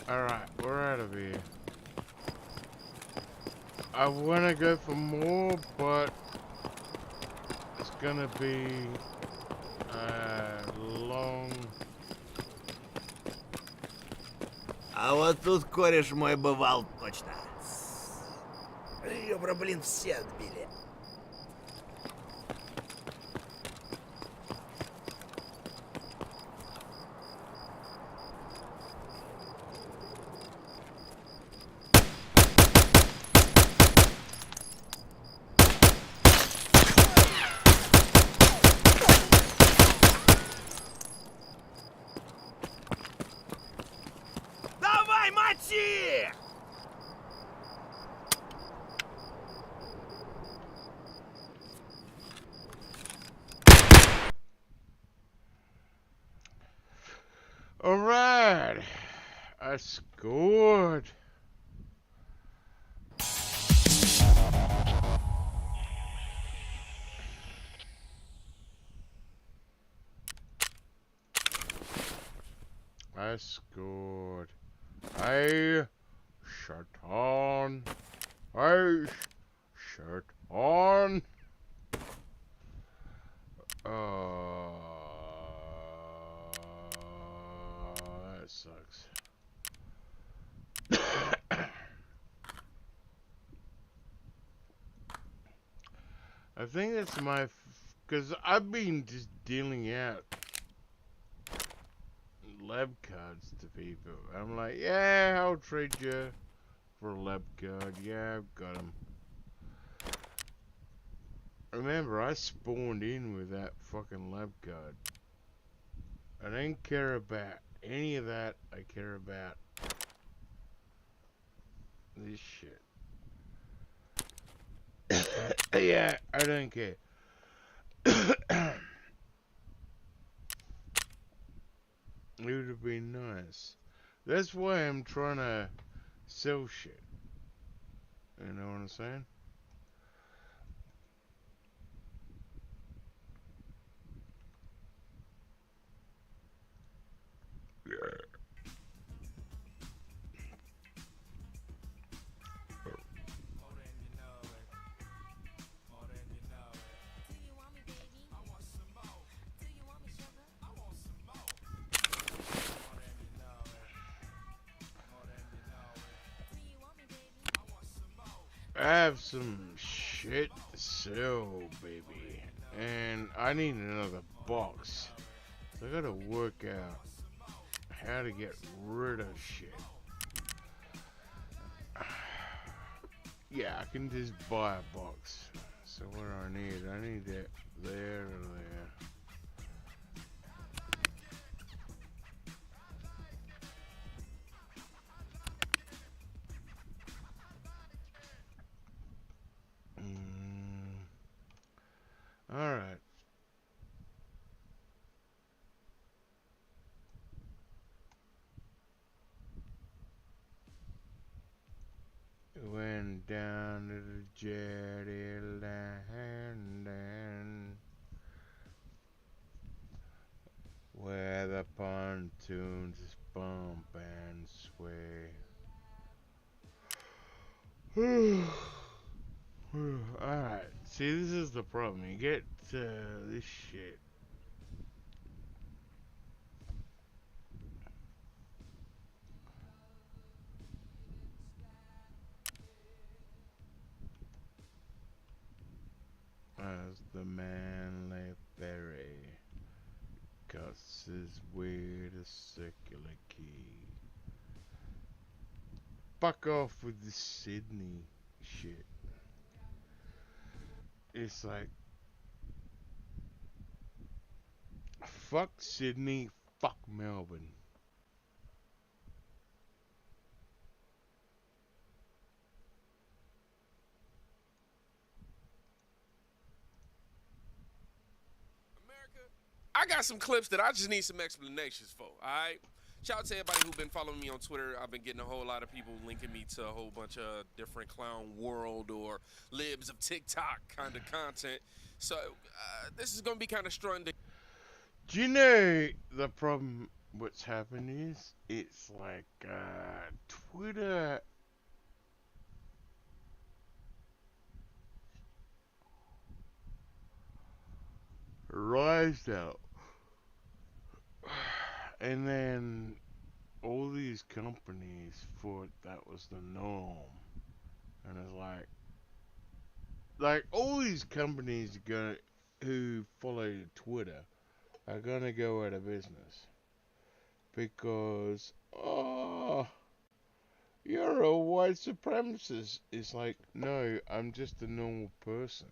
Alright, we're out of here. I wanna go for more, but it's gonna be long. А вот тут кореш мой бывал точно. Ребра, блин, все отбили. I scored. I scored. I shut on. I shut on. That sucks. I think that's my, because I've been just dealing out lab cards to people. I'm like, yeah, I'll trade you for a lab card. Yeah, I've got them. Remember, I spawned in with that fucking lab card. I don't care about any of that. I care about this shit. Yeah, I don't care. It would have been nice. That's why I'm trying to sell shit. You know what I'm saying? I have some shit to sell, baby. And I need another box. So I gotta work out how to get rid of shit. Yeah, I can just buy a box. So what do I need? I need that there and there. Alright. Went down to the jetty landing where the pontoons bump and sway. Alright, see, this is the problem. You get this shit. As the man lay buried, cuts his way to circular key. Fuck off with the Sydney shit. It's like, fuck Sydney, fuck Melbourne. I got some clips that I just need some explanations for, alright? Shout out to everybody who's been following me on Twitter. I've been getting a whole lot of people linking me to a whole bunch of different clown world or libs of TikTok kind of content. So this is going to be kind of strong. Do you know the problem what's happened is? It's like, Twitter rised out. And then all these companies thought that was the norm. And it's like all these companies who follow Twitter are gonna go out of business. Because, oh, you're a white supremacist. It's like, no, I'm just a normal person.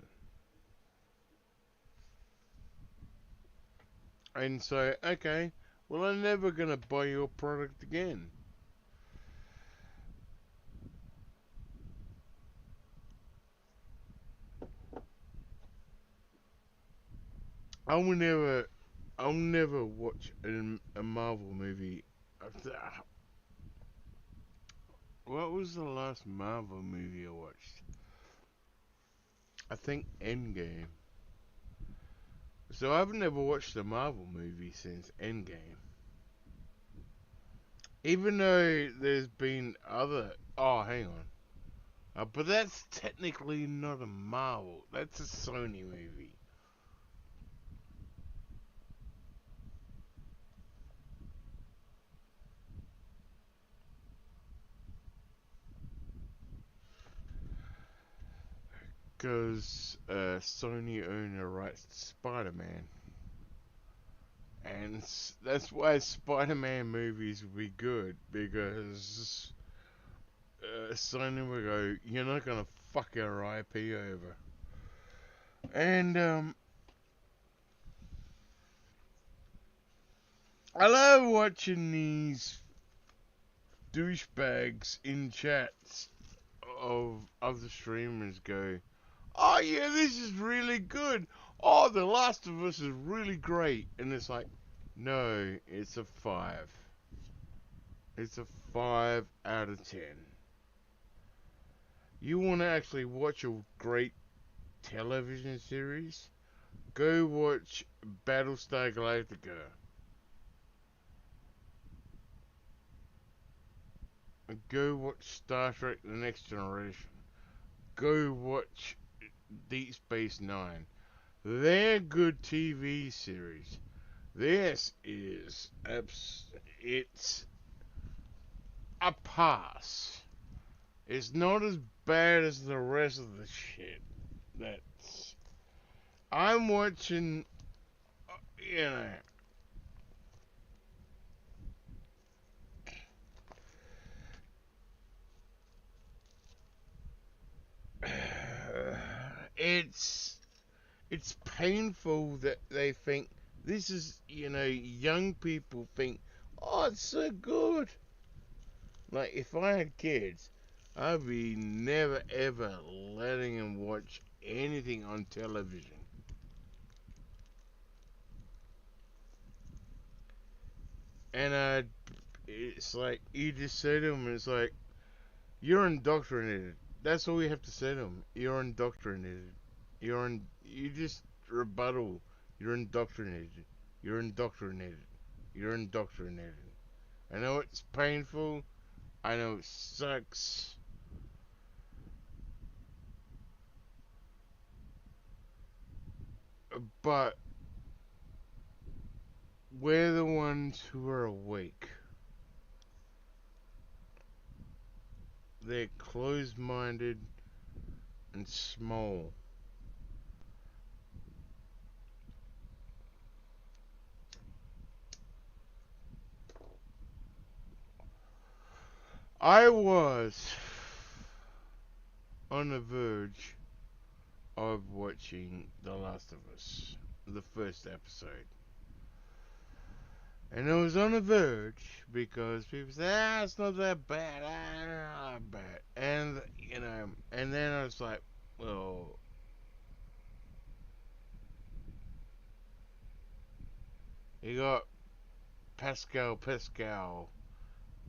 And so, okay, well, I'm never gonna buy your product again. I'll never watch a Marvel movie. What was the last Marvel movie I watched? I think Endgame. So I've never watched a Marvel movie since Endgame. Even though there's been other... Oh, hang on. But that's technically not a Marvel. That's a Sony movie. Because Sony own the rights to Spider-Man. And that's why Spider-Man movies will be good. Because Sony will go, you're not going to fuck our IP over. And I love watching these douchebags in chats of other streamers go, oh yeah, this is really good. Oh, The Last of Us is really great. And it's like, no, it's a 5. It's a 5 out of 10. You want to actually watch a great television series? Go watch Battlestar Galactica. Go watch Star Trek The Next Generation. Go watch Deep Space Nine. They're good TV series. This is... it's a pass. It's not as bad as the rest of the shit. That's... I'm watching... You know... It's painful that they think this is, you know, young people think, oh, it's so good. Like, if I had kids, I'd be never ever letting them watch anything on television. And it's like, you just say to them, it's like, you're indoctrinated. That's all you have to say to them. You're indoctrinated. You just rebuttal. You're indoctrinated. You're indoctrinated. You're indoctrinated. I know it's painful. I know it sucks. But we're the ones who are awake. They're closed-minded and small. I was on the verge of watching The Last of Us, the first episode. And I was on the verge because people say, it's not that bad, not that bad. And, you know, and then I was like, well, you got Pascal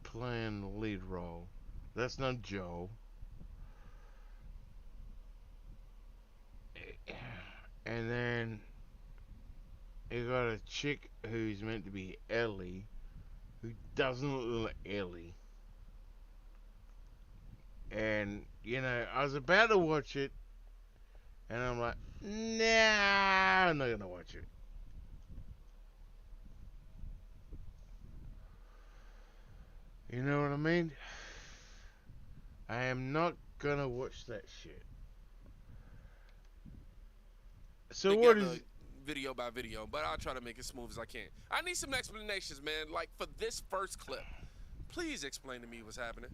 playing the lead role. That's not Joe. And then you got a chick who's meant to be Ellie, who doesn't look like Ellie. And, you know, I was about to watch it, and I'm like, nah, I'm not gonna watch it. You know what I mean? I am not gonna watch that shit. So what is... Video by video, but I'll try to make it smooth as I can. I need some explanations, man. Like, for this first clip, please explain to me what's happening.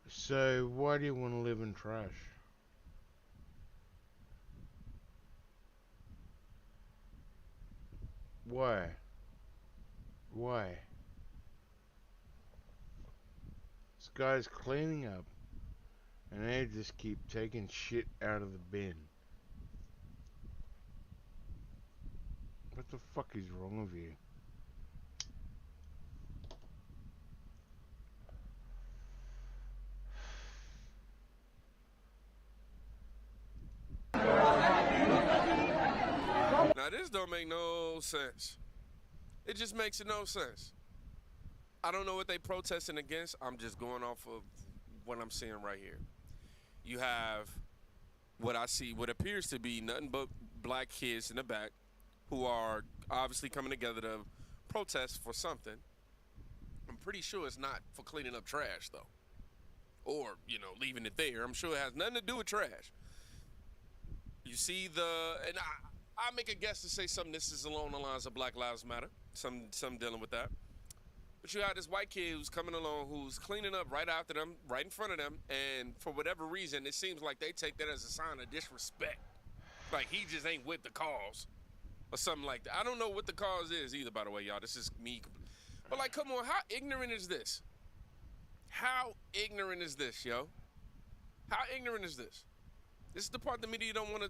So why do you want to live in throwing trash. Why? Why? This guy's cleaning up, and they just keep taking shit out of the bin. What the fuck is wrong with you? Now this don't make no sense. It just makes no sense. I don't know what they protesting against. I'm just going off of what I'm seeing right here. You have what I see, what appears to be nothing but black kids in the back who are obviously coming together to protest for something. I'm pretty sure it's not for cleaning up trash, though. Or, you know, leaving it there. I'm sure it has nothing to do with trash. You see and I make a guess to say something. This is along the lines of Black Lives Matter. Some dealing with that. But you had this white kid who's coming along, who's cleaning up right after them, right in front of them, and for whatever reason, it seems like they take that as a sign of disrespect. Like he just ain't with the cause, or something like that. I don't know what the cause is either, by the way, y'all. This is me. But like, come on, how ignorant is this? How ignorant is this, yo? How ignorant is this? This is the part the media don't want to,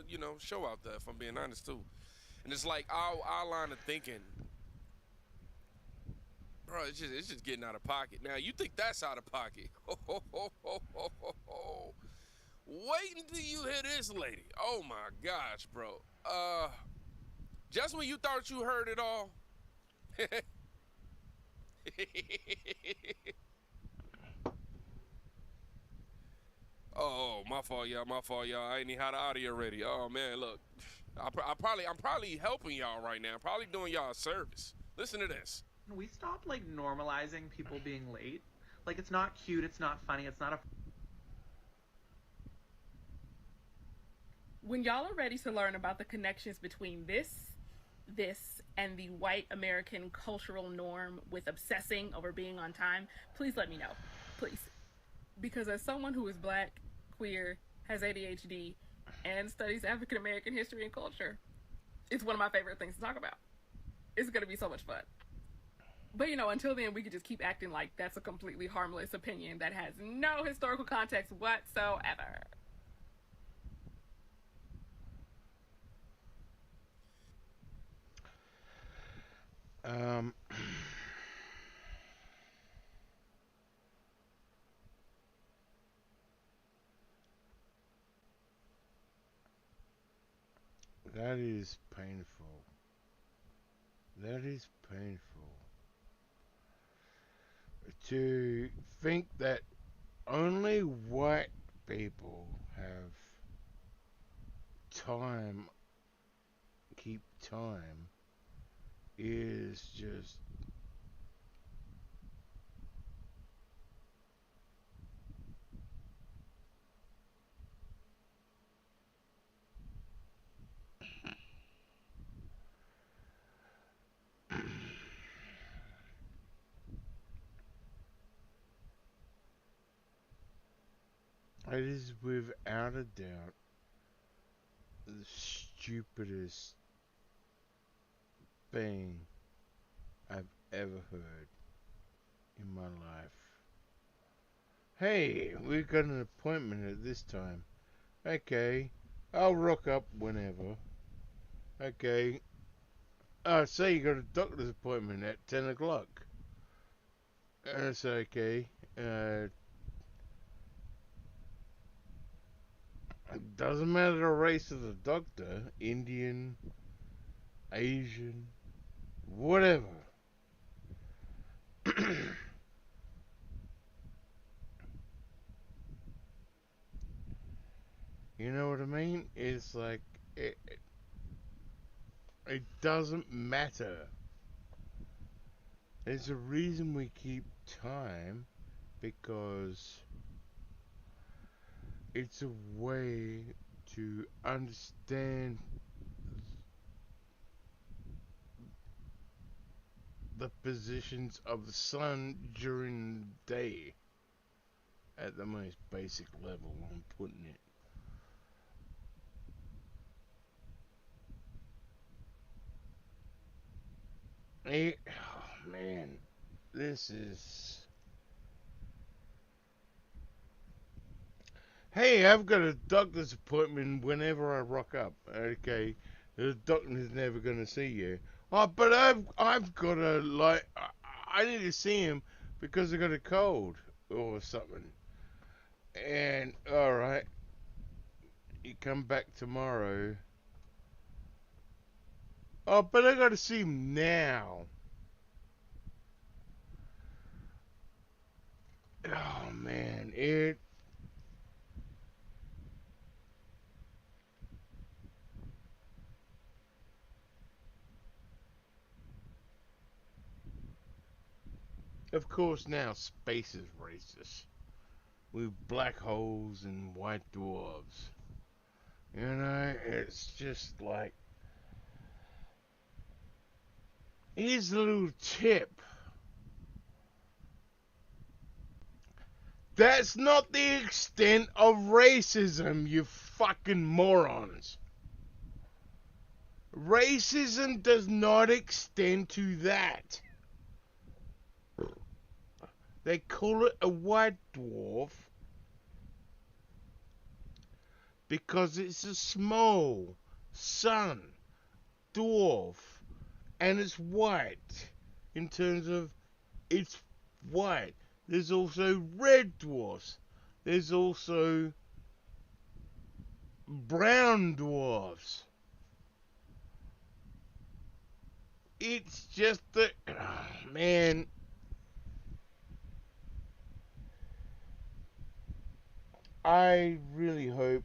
you know, show out there. If I'm being honest too, and it's like our line of thinking. Bro, it's just getting out of pocket. Now, you think that's out of pocket. Wait until you hear this lady. Oh, my gosh, bro. Just when you thought you heard it all. Oh, my fault, y'all. My fault, y'all. I ain't even had the audio ready. Oh, man, look. I'm probably helping y'all right now. Probably doing y'all a service. Listen to this. Can we stop, like, normalizing people being late? Like, it's not cute, it's not funny, it's not a... When y'all are ready to learn about the connections between this, and the white American cultural norm with obsessing over being on time, please let me know. Please. Because as someone who is black, queer, has ADHD, and studies African American history and culture, it's one of my favorite things to talk about. It's going to be so much fun. But, you know, until then, we could just keep acting like that's a completely harmless opinion that has no historical context whatsoever. That is painful. That is painful. To think that only white people have time, keep time, is just... It is without a doubt the stupidest thing I've ever heard in my life. Hey, we've got an appointment at this time. Okay, I'll rock up whenever. Okay. Say you got a doctor's appointment at 10 o'clock. That's okay. It doesn't matter the race of the doctor, Indian, Asian, whatever. You know what I mean? It's like, it doesn't matter. There's a reason we keep time, because it's a way to understand the positions of the sun during the day. at the most basic level I'm putting it. Oh man, this is... Hey, I've got a doctor's appointment whenever I rock up. Okay, the doctor's never gonna see you. Oh, but I've got a I need to see him because I got a cold or something. And all right, you come back tomorrow. Oh, but I got to see him now. Oh man, it... Of course, now space is racist. With black holes and white dwarves. You know, it's just like... Here's a little tip. That's not the extent of racism, you fucking morons. Racism does not extend to that. They call it a white dwarf because it's a small sun dwarf and it's white in terms of it's white. There's also red dwarfs. There's also brown dwarfs. It's just that, man, I really hope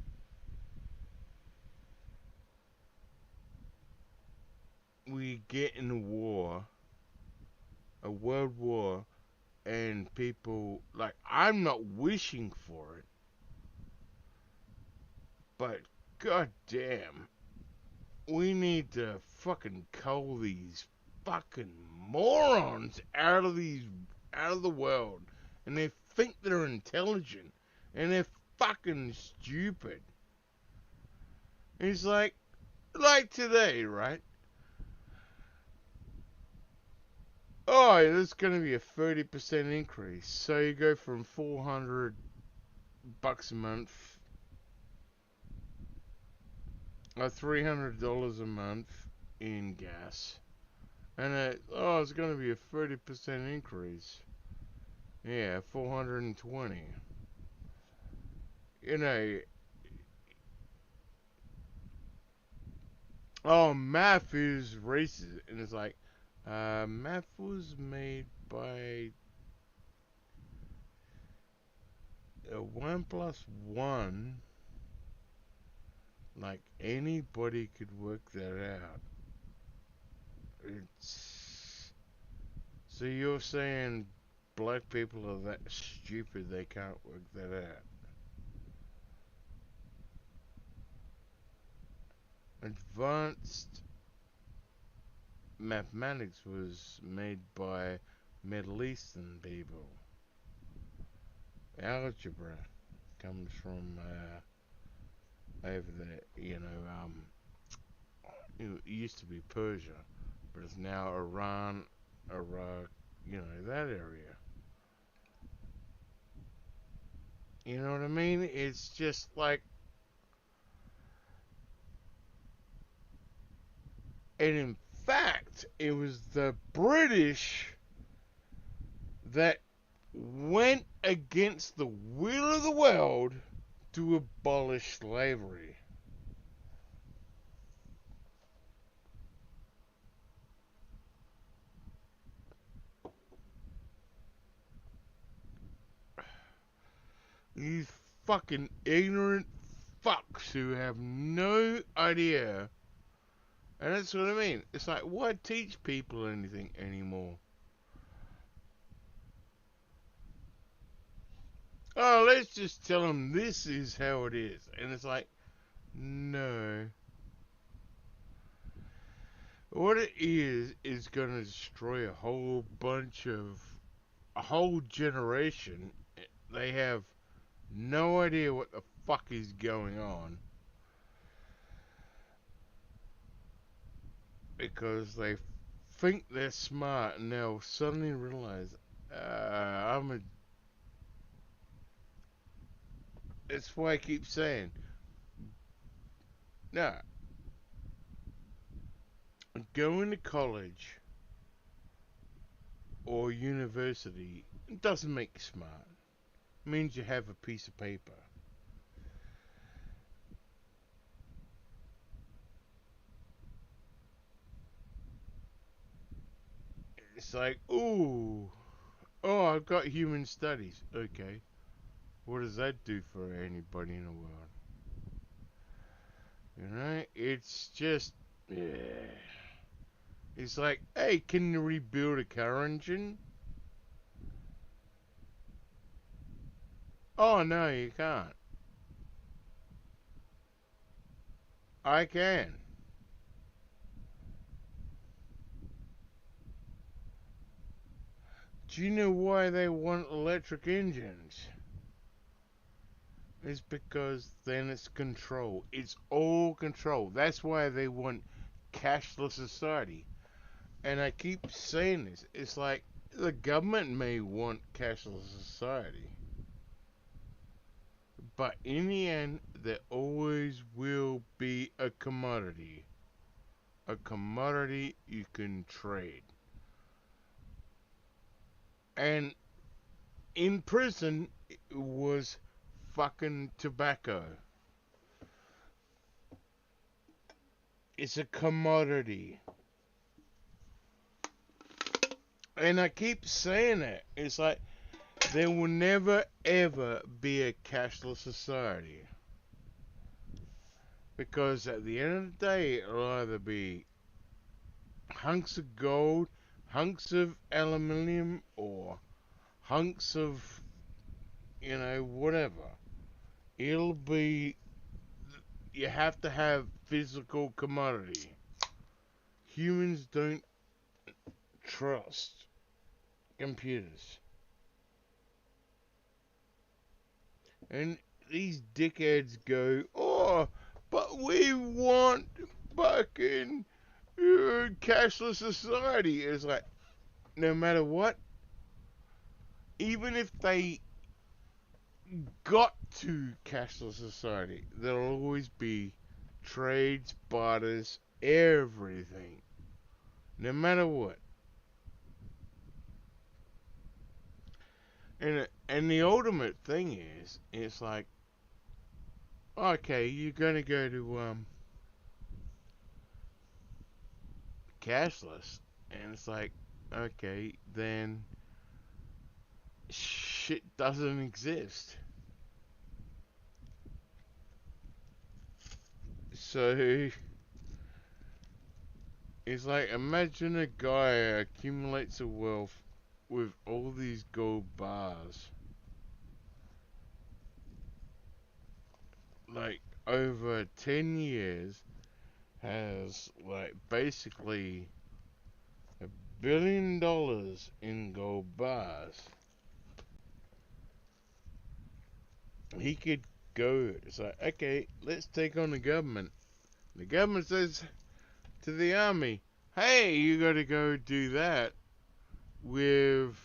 we get in a world war, and people, like, I'm not wishing for it, but goddamn, we need to fucking cull these fucking morons out of the world, and they think they're intelligent, and they're fucking stupid. It's like today, right? Oh, there's going to be a 30% increase. So you go from $400 a month, or $300 a month in gas, and it's going to be a 30% increase. Yeah, 420. You know, oh, math is racist, and it's like, math was made by 1 plus 1. Like, anybody could work that out. It's... So you're saying black people are that stupid they can't work that out? Advanced mathematics was made by Middle Eastern people. Algebra comes from over there, it used to be Persia, but it's now Iran, Iraq, that area. You know what I mean? It's just like... And in fact, it was the British that went against the will of the world to abolish slavery. These fucking ignorant fucks who have no idea. And that's what I mean. It's like, why teach people anything anymore? Oh, let's just tell them this is how it is. And it's like, no. What it is going to destroy a whole generation. They have no idea what the fuck is going on, because they think they're smart and they'll suddenly realize, that's why I keep saying, nah, going to college or university doesn't make you smart. It means you have a piece of paper. It's like, ooh, oh, I've got human studies. Okay. What does that do for anybody in the world? You know, it's just, yeah. It's like, hey, can you rebuild a car engine? Oh, no, you can't. I can. Do you know why they want electric engines? It's because then it's control. It's all control. That's why they want cashless society. And I keep saying this. It's like the government may want cashless society, but in the end, there always will be a commodity. A commodity you can trade. And in prison, it was fucking tobacco. It's a commodity. And I keep saying it. It's like, there will never ever be a cashless society. Because at the end of the day, it'll either be hunks of gold, hunks of aluminium, or hunks of, whatever. It'll be, you have to have physical commodity. Humans don't trust computers. And these dickheads go, oh, but we want fucking cashless society. It's like, no matter what, even if they got to cashless society, there'll always be trades, barters, everything. No matter what. And the ultimate thing is, it's like, okay, you're gonna go to cashless, and it's like, okay, then shit doesn't exist. So it's like, imagine a guy accumulates a wealth with all these gold bars, like over 10 years, has like basically $1 billion in gold bars. He could go, it's like, okay, let's take on the government. The government says to the army, hey, you gotta go do that with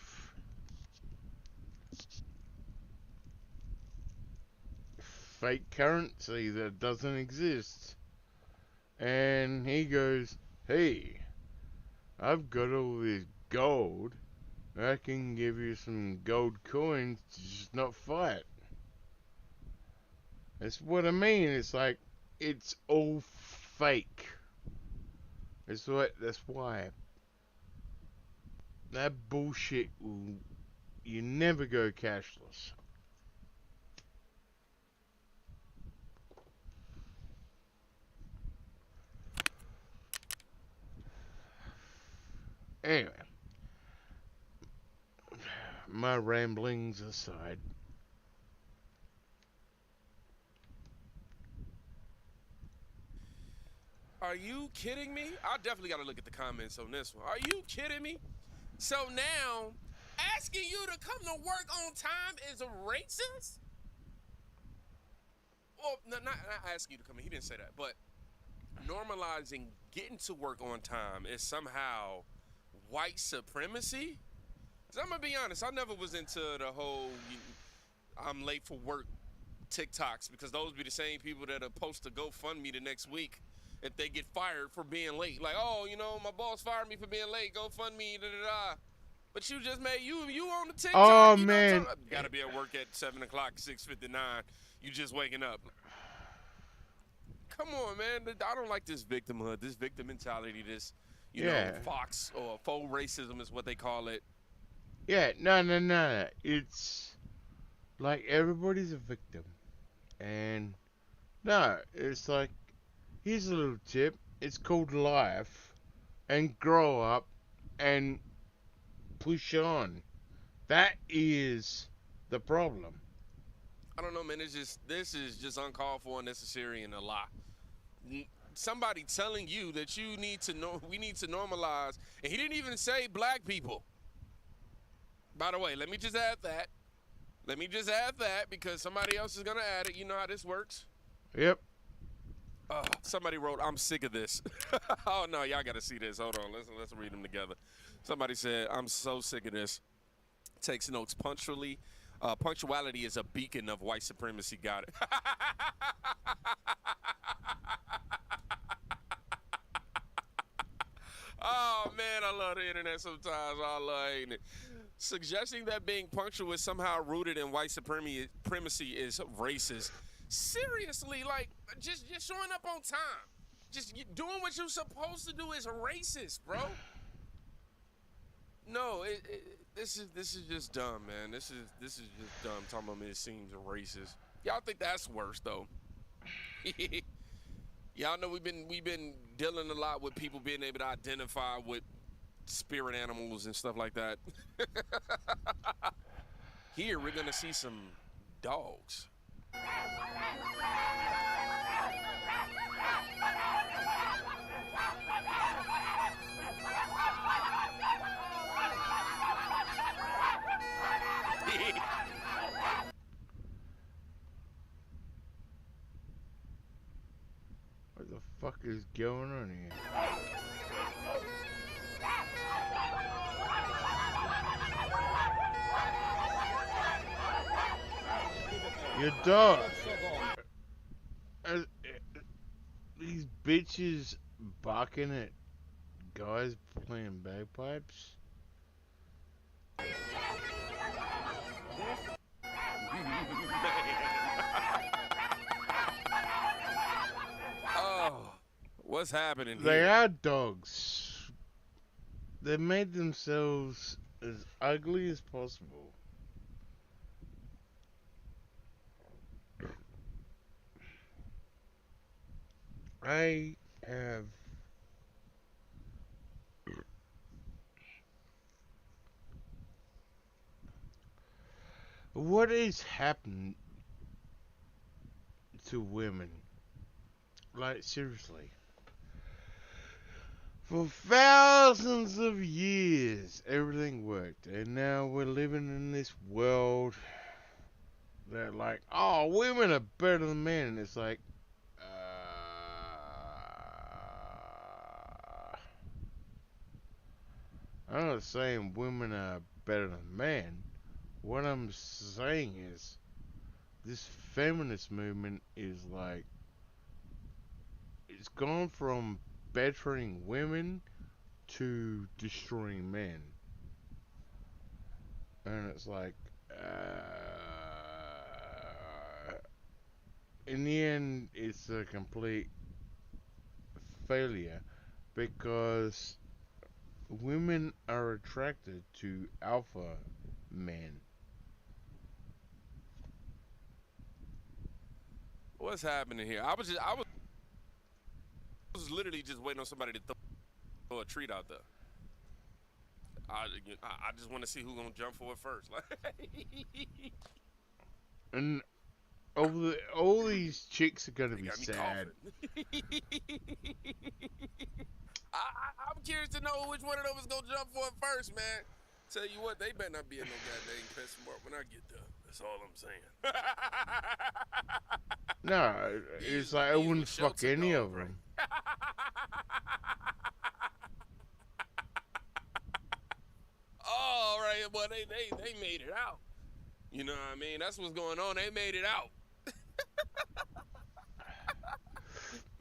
fake currency that doesn't exist. And he goes, hey, I've got all this gold. I can give you some gold coins to just not fight. That's what I mean. It's like, it's all fake. That's why that bullshit will, you never go cashless. Anyway, my ramblings aside, are you kidding me? I definitely got to look at the comments on this one. Are you kidding me? So now, asking you to come to work on time is racist? well, not asking you to come in. He didn't say that, but normalizing getting to work on time is somehow white supremacy. Cause I'm gonna be honest, I never was into the whole I'm late for work TikToks, because those be the same people that are post to GoFundMe the next week if they get fired for being late. Like, oh, you know, my boss fired me for being late. GoFundMe, da da da. But you just made you on the TikTok. Oh, you man. Know, gotta be at work at 7 o'clock, 6:59. You just waking up. Come on, man. I don't like this victimhood, this victim mentality, this, you know, fox or faux racism is what they call it. Yeah, no. It's like everybody's a victim. And no, it's like, here's a little tip. It's called life. And grow up and push on. That is the problem. I don't know, man. This is just uncalled for, unnecessary, and a lot. Somebody telling you that you need to know, we need to normalize, and he didn't even say black people. By the way, let me just add that. Because somebody else is gonna add it. You know how this works. Yep. Somebody wrote, "I'm sick of this." Oh no, y'all gotta see this. Hold on, let's read them together. Somebody said, "I'm so sick of this." Takes notes punctually. Punctuality is a beacon of white supremacy. Got it. Oh man, I love the internet sometimes. I love hating it. Suggesting that being punctual is somehow rooted in white supremacy is racist. Seriously, like just showing up on time, just doing what you're supposed to do is racist, bro. No, this is just dumb, man. This is just dumb. Talking about me, it seems racist. Y'all think that's worse though? Y'all know we've been dealing a lot with people being able to identify with spirit animals and stuff like that. Here we're gonna see some dogs. What the fuck is going on here? Your dog. These bitches barking at guys playing bagpipes. Oh, what's happening here? They are dogs. They made themselves as ugly as possible. I have what has happened to women? Like, seriously. For thousands of years, everything worked. And now we're living in this world that, like, oh, women are better than men. And it's like, I'm not saying women are better than men. What I'm saying is, this feminist movement is like, it's gone from bettering women to destroying men. And it's like, in the end, it's a complete failure because women are attracted to alpha men. What's happening here? I was literally just waiting on somebody to throw a treat out there. I just want to see who's gonna jump for it first. And all these chicks are gonna be sad. I'm curious to know which one of them is gonna jump for it first, man. Tell you what, they better not be in no goddamn PetSmart when I get there. That's all I'm saying. No, it's like I wouldn't fuck any of them. Oh, right. Well, they made it out. You know what I mean? That's what's going on. They made it out.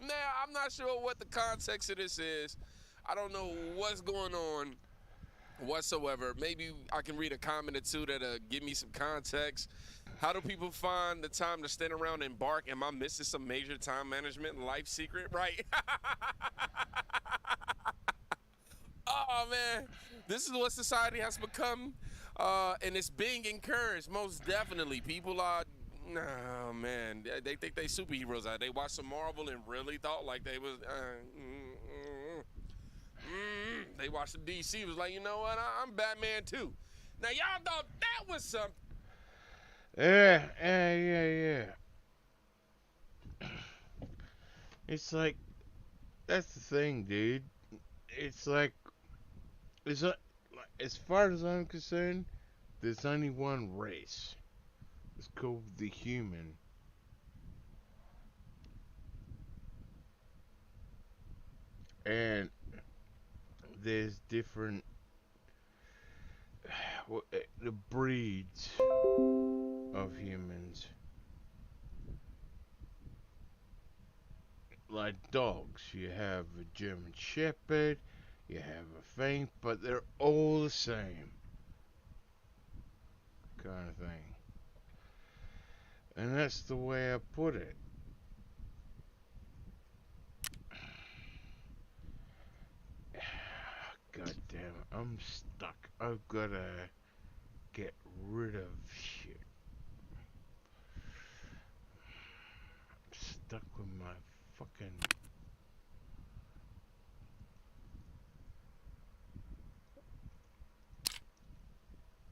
Now, I'm not sure what the context of this is. I don't know what's going on whatsoever. Maybe I can read a comment or two that'll give me some context. How do people find the time to stand around and bark? Am I missing some major time management and life secret? Right. Oh, man. This is what society has become, and it's being encouraged, most definitely. People are, nah, man, they think they superheroes out. They watched some Marvel and really thought like they was, they watched the DC, was like, you know what, I'm Batman too. Now, y'all thought that was something. Yeah. It's like, that's the thing, dude. It's like, as far as I'm concerned, there's only one race. It's called the human. And there's different the breeds of humans. Like dogs, you have a German Shepherd, you have a Fink, but they're all the same kind of thing. And that's the way I put it. God damn it, I'm stuck. I've gotta get rid of shit. I'm stuck with my fucking...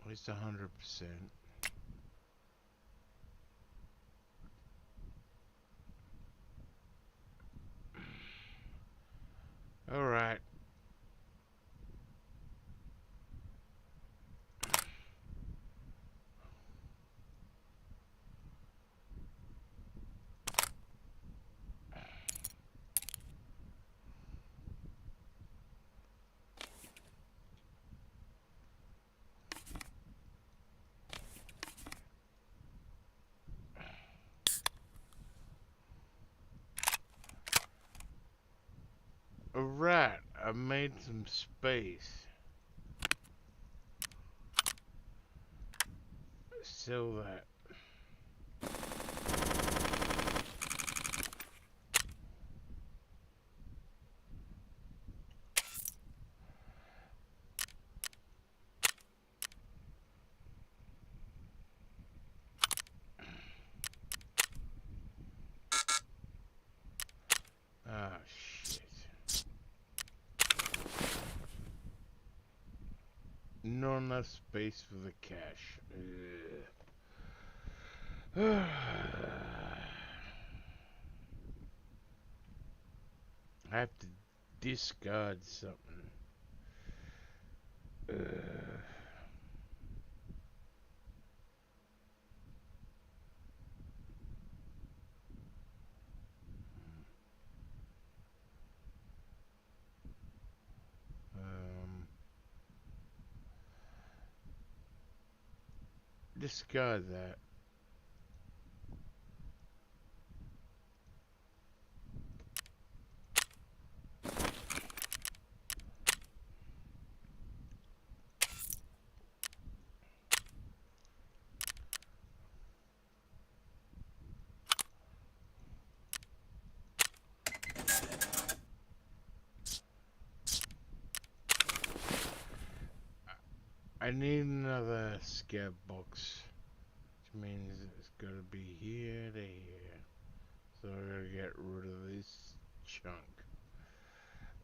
At least 100%. Alright. Alright, I made some space. So that shit. Not enough space for the cash. I have to discard something. Discard that. I need another scav box, which means it's gotta be here to here. So I gotta get rid of this chunk.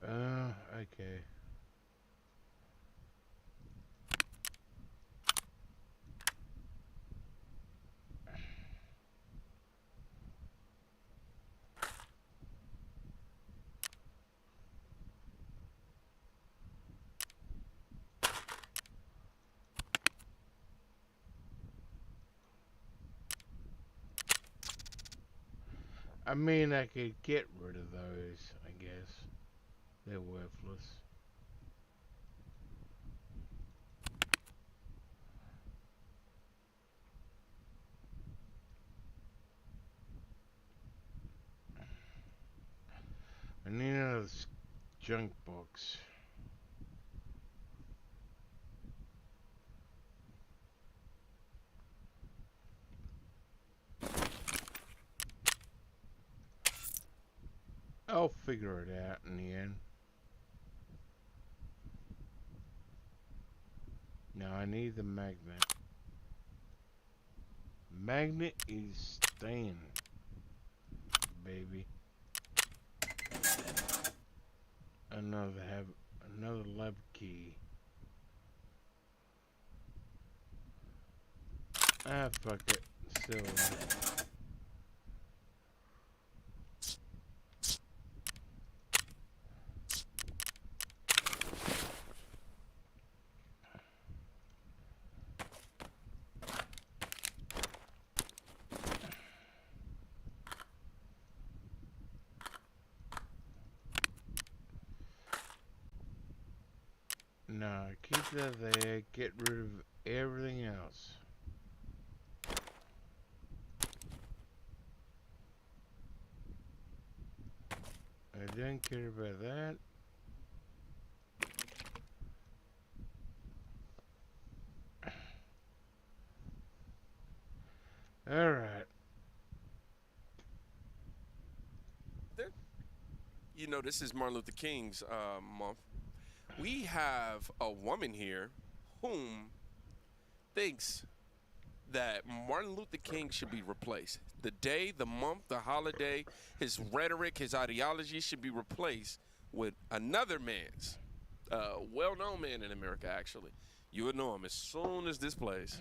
Okay. I mean, I could get rid of those, I guess. They're worthless. I need another junk box. I'll figure it out in the end. Now I need the magnet. Magnet is staying, baby. Another lab key. Ah, fuck it. Still. No, keep that there. Get rid of everything else. I don't care about that. Alright. You know, this is Martin Luther King's month. We have a woman here whom thinks that Martin Luther King should be replaced. The day, the month, the holiday, his rhetoric, his ideology should be replaced with another man's, well-known man in America, actually. You would know him as soon as this plays.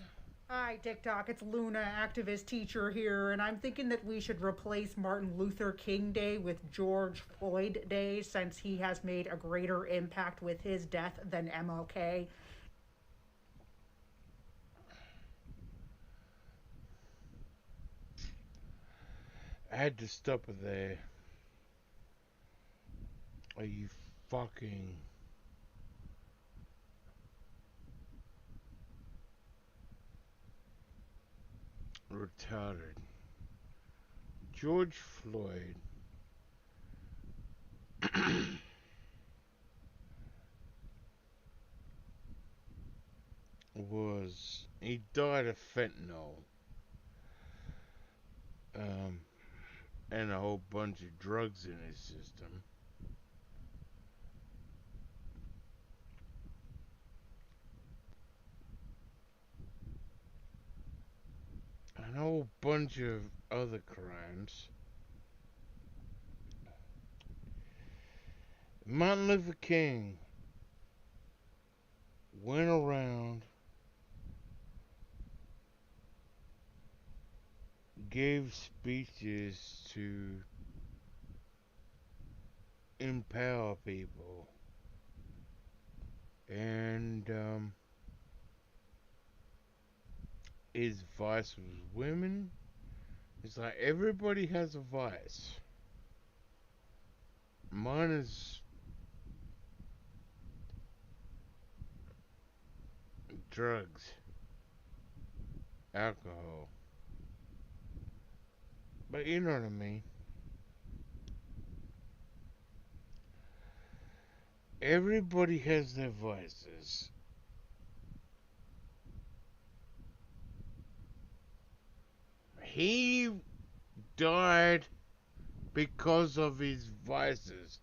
Hi, TikTok. It's Luna, activist teacher here, and I'm thinking that we should replace Martin Luther King Day with George Floyd Day since he has made a greater impact with his death than MLK. I had to stop it there. Are you fucking... retarded? George Floyd he died of fentanyl and a whole bunch of drugs in his system. And a whole bunch of other crimes. Martin Luther King went around, gave speeches to empower people, and his vice was women. It's like everybody has a vice. Mine is drugs, alcohol. But you know what I mean. Everybody has their vices. He died because of his vices.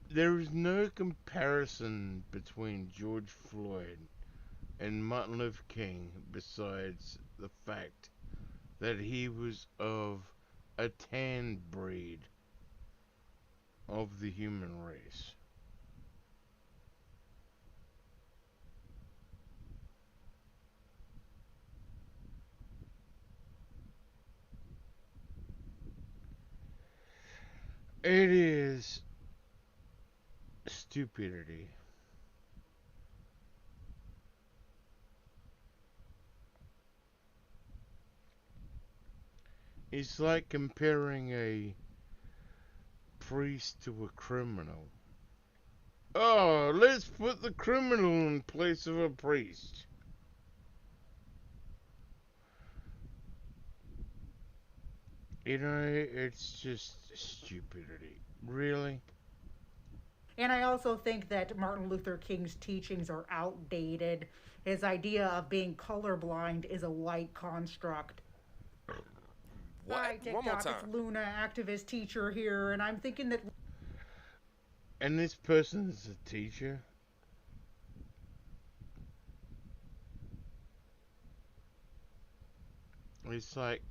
There is no comparison between George Floyd and Martin Luther King besides the fact that he was of a tan breed of the human race. It is stupidity. It's like comparing a priest to a criminal. Oh, let's put the criminal in place of a priest. You know, it's just stupidity. Really? And I also think that Martin Luther King's teachings are outdated. His idea of being colorblind is a white construct. What? Hi, One more TikTok. time. It's Luna, activist teacher here, and I'm thinking that. And this person's a teacher? It's like.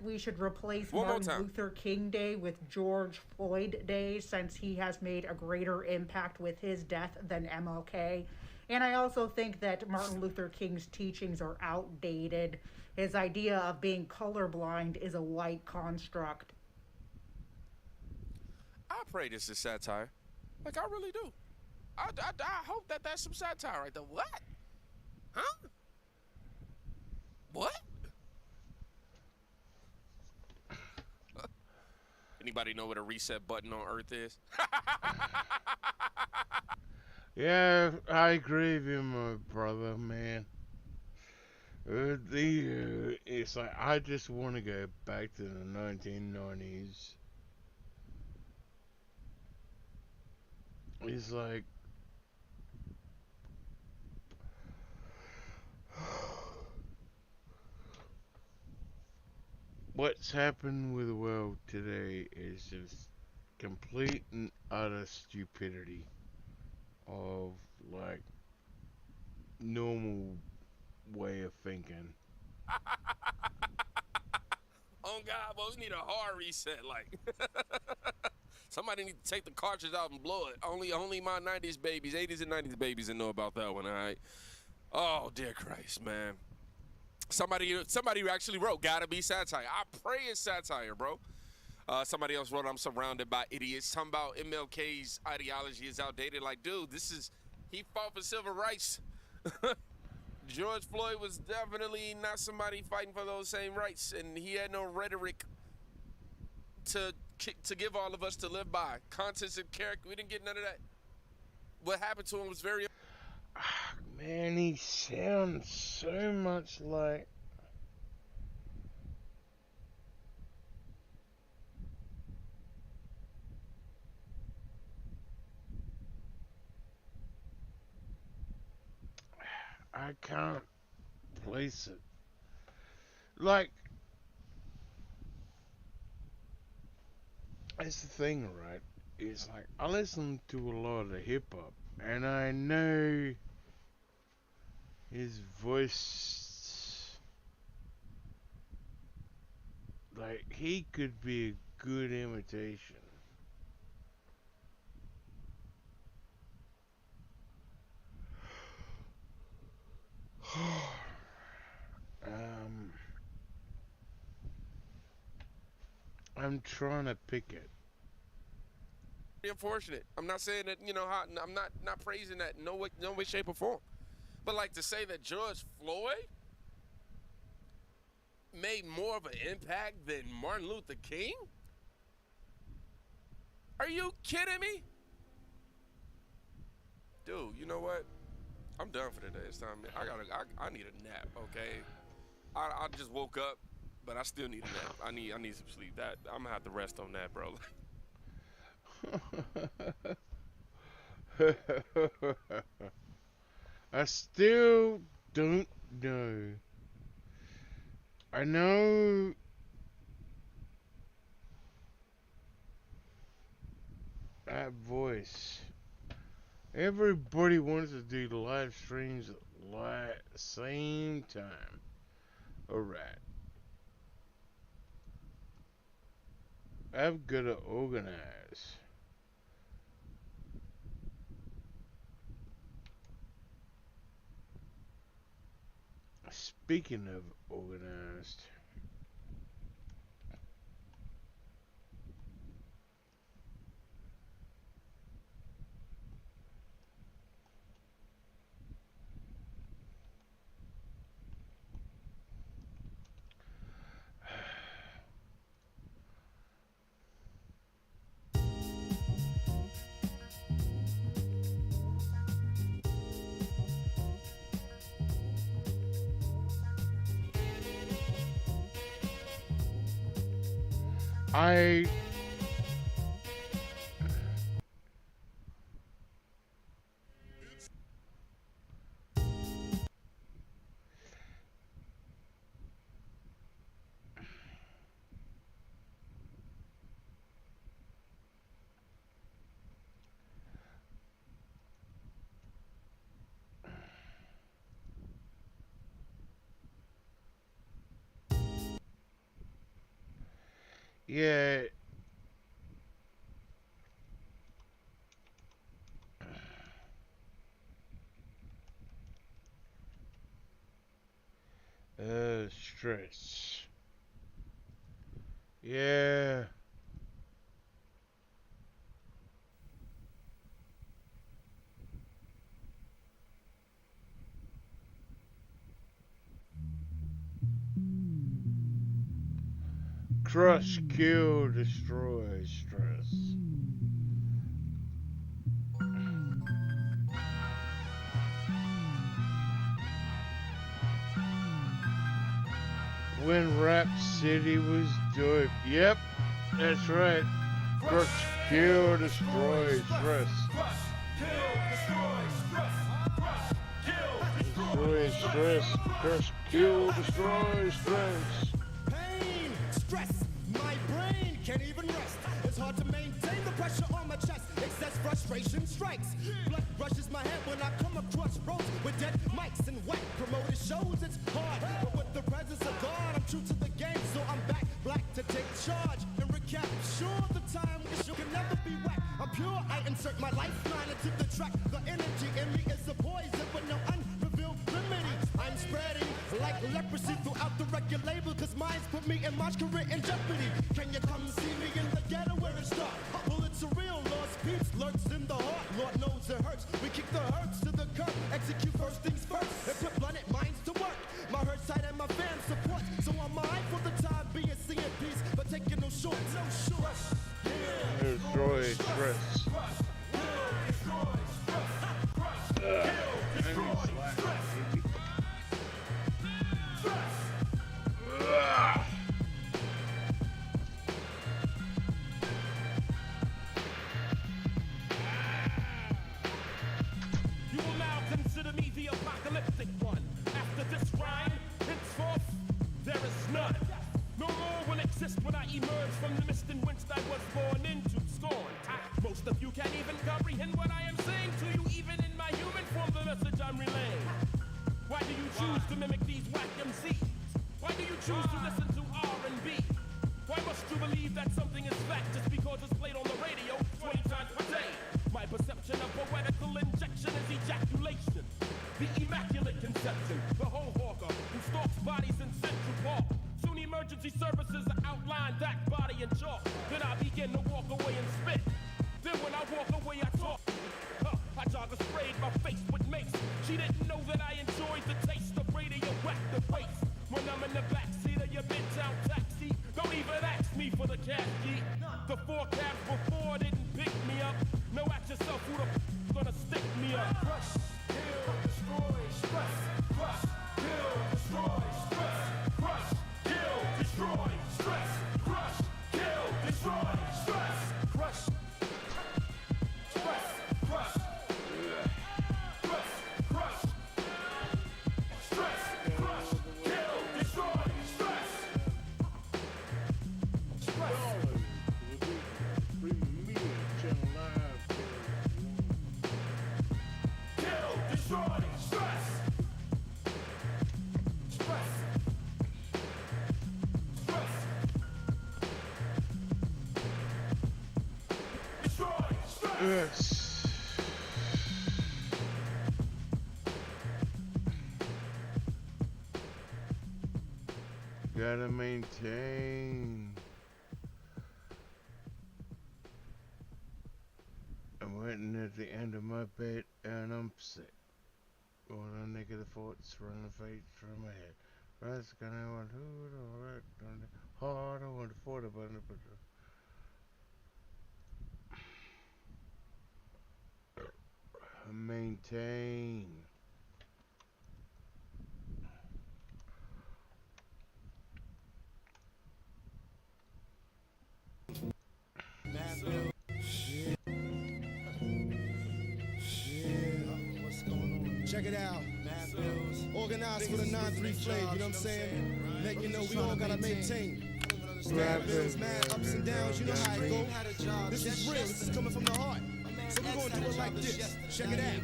We should replace One more Martin time. Luther King Day with George Floyd Day since he has made a greater impact with his death than MLK. And I also think that Martin Luther King's teachings are outdated. His idea of being colorblind is a white construct. I pray this is satire. Like, I really do. I hope that that's some satire right there. What? Huh? What? Anybody know what a reset button on Earth is? Yeah, I agree with you, my brother, man. It's like I just want to go back to the 1990s. It's like what's happened with the world today is just complete and utter stupidity of like normal way of thinking. Oh God, well, we need a hard reset. Like, somebody need to take the cartridge out and blow it. Only my 90s babies, 80s and 90s babies, will know about that one. All right. Oh dear Christ, man. Somebody actually wrote, "Gotta be satire." I pray it's satire, bro. Somebody else wrote, "I'm surrounded by idiots." Talking about MLK's ideology is outdated. Like, dude, he fought for civil rights. George Floyd was definitely not somebody fighting for those same rights, and he had no rhetoric to give all of us to live by. Contents and character, we didn't get none of that. What happened to him was very... Man, he sounds so much like... I can't place it. Like, that's the thing, right? It's like, I listen to a lot of hip-hop, and I know his voice, like, he could be a good imitation. I'm trying to pick it. Unfortunate. I'm not saying that, I'm not praising that in no way, shape, or form. But like to say that George Floyd made more of an impact than Martin Luther King? Are you kidding me? Dude, you know what? I'm done for today. It's time. I need a nap, okay? I just woke up, but I still need a nap. I need some sleep. I'm gonna have to rest on that, bro. I still don't know. I know that voice. Everybody wants to do the live streams at the same time. Alright. I've got to organize. Speaking of organized, I yeah. Stress. Yeah. Crush, kill, destroy, stress. When Rap City was dope. Yep, that's right. Crush, kill, destroy, stress. Destroy, stress. Crush, kill, destroy, stress. Pain, stress, my brain can't even rest. It's hard to maintain the pressure on my chest. Excess frustration strikes. Blood rushes my head when I come across roads with dead mics and whack promoted shows. It's hard, but with the presence of God, I'm true to the game, so I'm back black to take charge and recap. Sure, the time issue can never be whack. I'm pure, I insert my lifeline into the track. The energy in me is a poison with no unrevealed remedy. I'm spreading like leprosy throughout the record label, cause mine's put me and my career in jeopardy. Can you come see me in the ghetto where it's dark? Well, it's a real lost peace lurks in the heart. Lord knows it hurts. We kick the hurts to the curb, execute first things first, and put blunted minds to work. My hurt side and my fam support, so I'm mine for the time being seeing peace, but taking no shorts. No shorts. Destroy, stress. You will now consider me the apocalyptic one. After this rhyme, henceforth, there is none. No more will exist when I emerge from the mist in which I was born into scorn. Most of you can't even comprehend what I am saying to you, even in my human form, the message I'm relaying. Why do you choose to mimic these whack MCs? Why do you choose to listen to R&B? Why must you believe that something is fact just because it's played on the radio 20 times per day? My perception of poetical injection is ejaculation. The immaculate conception, the whole hawker who stalks bodies in Central Park. Soon emergency services outline that body in chalk. Then I begin to walk away and spit. Then when I walk away I talk. I jogger sprayed my face with mace. She didn't know that I enjoyed the taste of radioactive waste. When I'm in the backseat of your midtown taxi, don't even ask me for the cash key. The 4 cabs before didn't pick me up. Know at yourself who the gonna stick me up. Crush, kill, destroy, stress. Crush, kill, destroy, stress. Crush, kill, destroy, stress. Crush, kill, destroy, stress. Crush, stress, crush. Yes. Gotta maintain. I'm waiting at the end of my bed and I'm sick. All the negative thoughts run the face through my head. That's gonna want to hard I want to afford about it, but maintain. Check it out. Organized with a 9-3 flame, you know what I'm saying? Let you know we all gotta maintain. Mad bills, mad ups and downs, you know how it go. This is real, this is coming from the heart. So we're gonna do it like this. Check it out.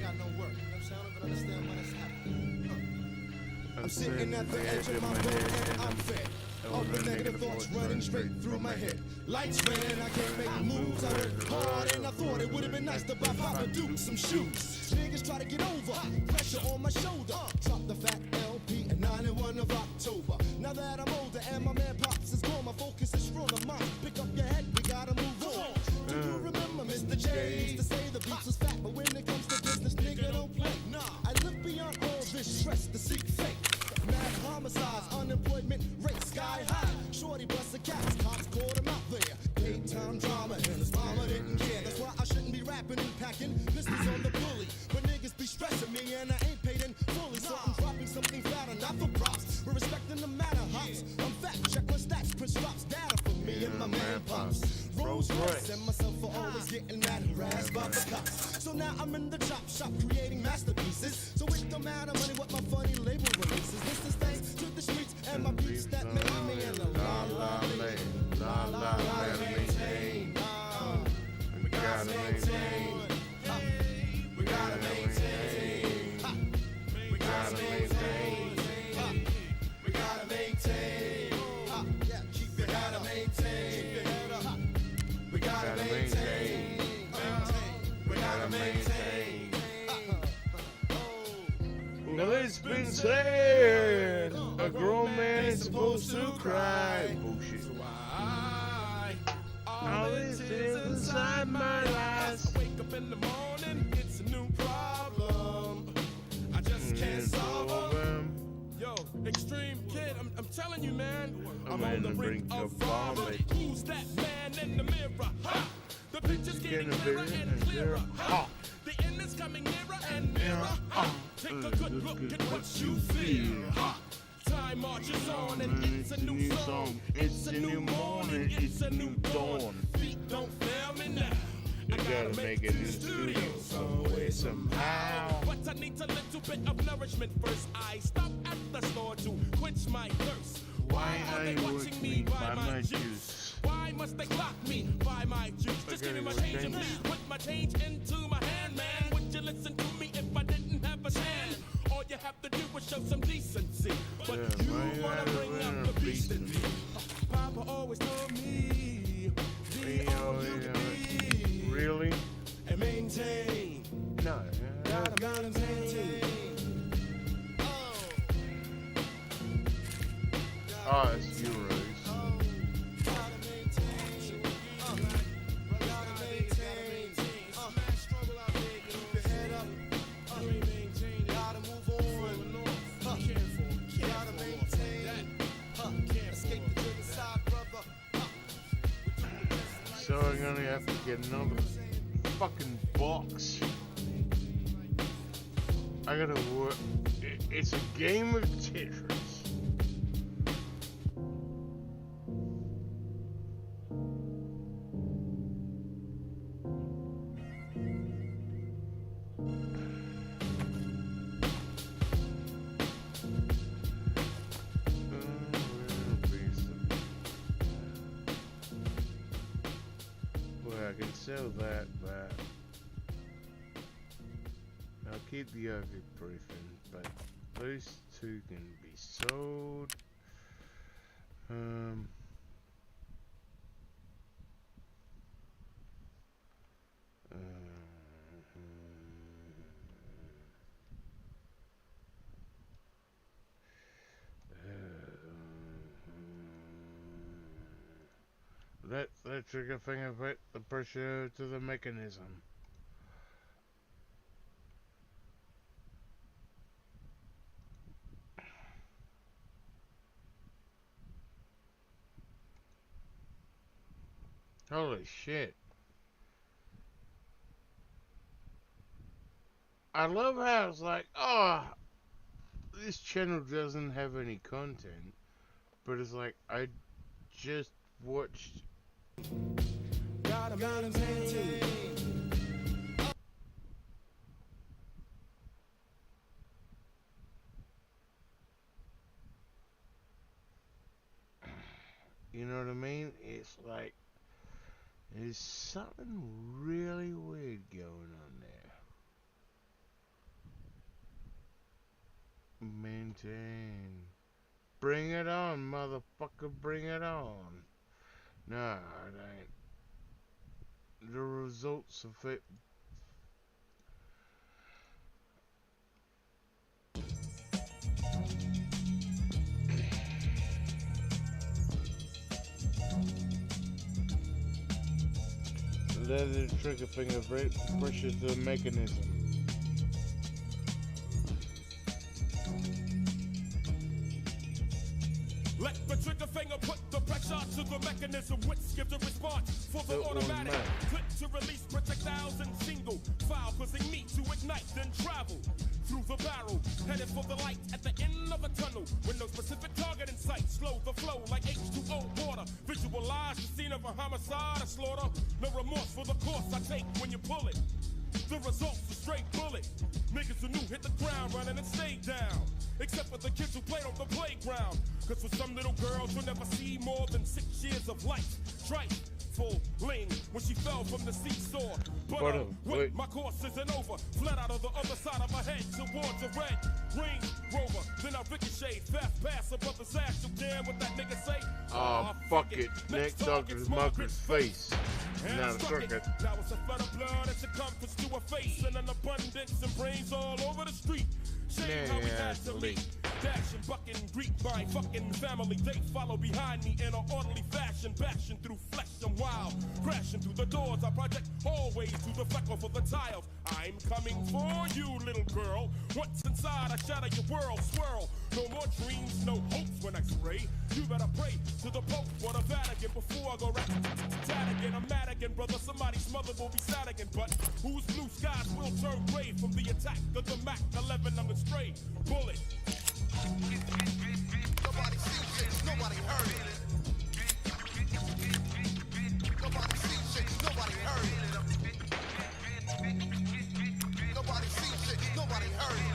I'm sitting at the edge of my bed and I'm fed. All the negative thoughts running straight through my head. Lights red and I can't make moves. I work hard and I thought it would have been nice to buy Papa Duke some shoes. Niggas try to get over, pressure on my shoulder. Drop the fat LP at 9 and 1 of October. Now that I'm older and my man Pops is gone, my focus is stronger. Mom, pick up your head, we gotta move on. Do you remember Mr. J used to say the beats was fat, but when it comes to business, nigga don't play. Nah, I live beyond all this stress to seek fate. Mad homicides, unemployment rate sky high. Shorty busted cats, cops caught him out there. Daytime drama and his mama didn't care. That's why I shouldn't be rapping and packing pistols on the bully. But niggas be stressing me and I ain't paid in fully. So I'm dropping something fatter, not for props. We're respecting the matter, hops. I'm fat, check my stats, Prince drops data for me and my man Pops. Rolls Royce and myself for always getting mad harassed by the cops. So now I'm in the chop shop creating masterpieces. So it don't matter money what my funny label releases. This is thanks to the streets and my beats that make me and the la la maintain. We gotta maintain. We gotta maintain. We gotta maintain. We gotta maintain. Keep it, gotta maintain. We gotta maintain. We gotta maintain. Well, it's been said a grown man is supposed to cry. Bullshit. All this is inside my eyes. I wake up in the morning, it's a new problem. I just can't solve them. Yo, extreme kid, I'm telling you, man. I'm on the brink of vomit. Who's that man in the mirror? Ha! The picture's getting clearer and clearer. Ha! The end is coming nearer and nearer. Ha! Take a good look at what you feel. Ha! Time marches on and it's a new song. It's a new morning, it's a new dawn. Feet don't fail me now. I gotta make it in the studio some way, somehow. But I need a little bit of nourishment first. I stop at the store to quench my thirst. Why are they watching me buy my juice? Why must they clock me buy my juice? Just give me my change and please put my change into my hand, man. Would you listen to me if I didn't have a stand? All you have to do is show some decency. But you wanna bring up the beast in me. Papa always told me, be all you can be. Really? And maintain. No. Gotta maintain. Oh, it's Euros. So I'm gonna have to get another fucking box. I gotta work. It's a game of Tetris. I can sell that, but I'll keep the overproofing, but those two can be sold. That trigger finger put the pressure to the mechanism. Holy shit. I love how it's like, oh, this channel doesn't have any content, but it's like, I just watched. Gotta maintain. You know what I mean? It's like there's something really weird going on there. Maintain. Bring it on, motherfucker, bring it on. Nah, it ain't. The results of it. Leather trigger finger pushes the mechanism. Let the trigger finger put the pressure to the mechanism, which gives a response for the automatic. Click to release projectiles and single file, causing me to ignite, then travel through the barrel, headed for the light at the end of a tunnel. With no specific target in sight, slow the flow like H2O water. Visualize the scene of a homicide, a slaughter. No remorse for the course I take when you pull it. The result's a straight bullet. Niggas who knew hit the ground running and stayed down. Except for the kids who played on the playground. Cause for some little girls you'll never see more than 6 years of life. Trifling when she fell from the seesaw. But wait, my course isn't over. Fled out of the other side of her head towards a red Range Rover. Then I ricochet, fast pass a brother's ass. You damn what that nigga say? Oh, fuck it. Next target's Margaret's face. Now the circuit. Now it's a flood of blood and circumference to her face. And an abundance and brains all over the street. Shame how we had to meet. Dash and buck and greet my fucking family. They follow behind me in an orderly fashion. Bashing through flesh and wild. Crashing through the doors. I project hallways through the freckle for the tiles. I'm coming for you, little girl. Once inside, I shatter your world. Swirl. No more dreams, no hopes when I spray. You better pray to the Pope or the Vatican before I go rat again. I'm mad again, brother. Somebody's mother will be sad again. But whose blue skies will turn gray from the attack of the Mac 11? I'm the stray bullet. Nobody sees shit, nobody heard it. Nobody sees shit, nobody heard it. Nobody sees shit, nobody heard it.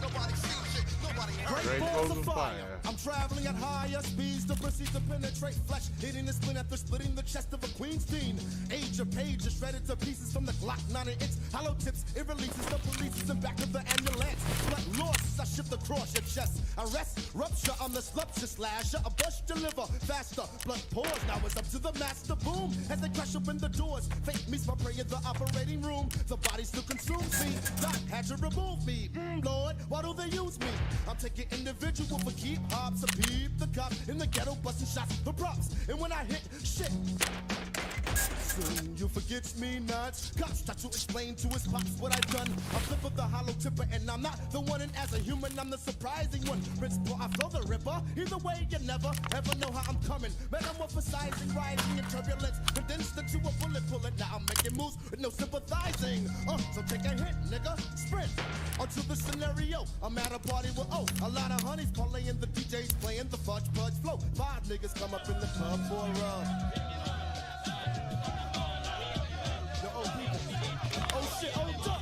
Nobody sees shit, nobody heard it. Great balls of fire. I'm traveling at higher speeds to proceed to penetrate flesh, hitting the spleen after splitting the chest of a queen's teen. Age of pages shredded to pieces from the Glock 9-inch hollow tips. It releases the police in back of the ambulance. Blood loss, I shift across your chest. Arrest, rupture on the slupture slasher. A bush deliver faster. Blood pours, now it's up to the master. Boom, as they crash open the doors. Fate meets my prey in the operating room. The body still consumes me. Doc had to remove me. Lord, why do they use me? I'm taking individual for keep hops. A peep the cop in the ghetto busting shots for props. And when I hit shit, soon you forget me not. Cops try to explain to his pops what I've done. I flip of the hollow tipper and I'm not the one. And as a human I'm the surprising one. Principal, I flow the ripper. Either way you never ever know how I'm coming. Metamorphosizing, riding in turbulence. Condensed into a bullet bullet. Now I'm making moves with no sympathizing. So take a hit, nigga. Sprint onto the scenario. I'm at a party with a lot of honeys parlaying. The DJs playing the fudge flow. 5 niggas come up in the club for oh shit, hold up.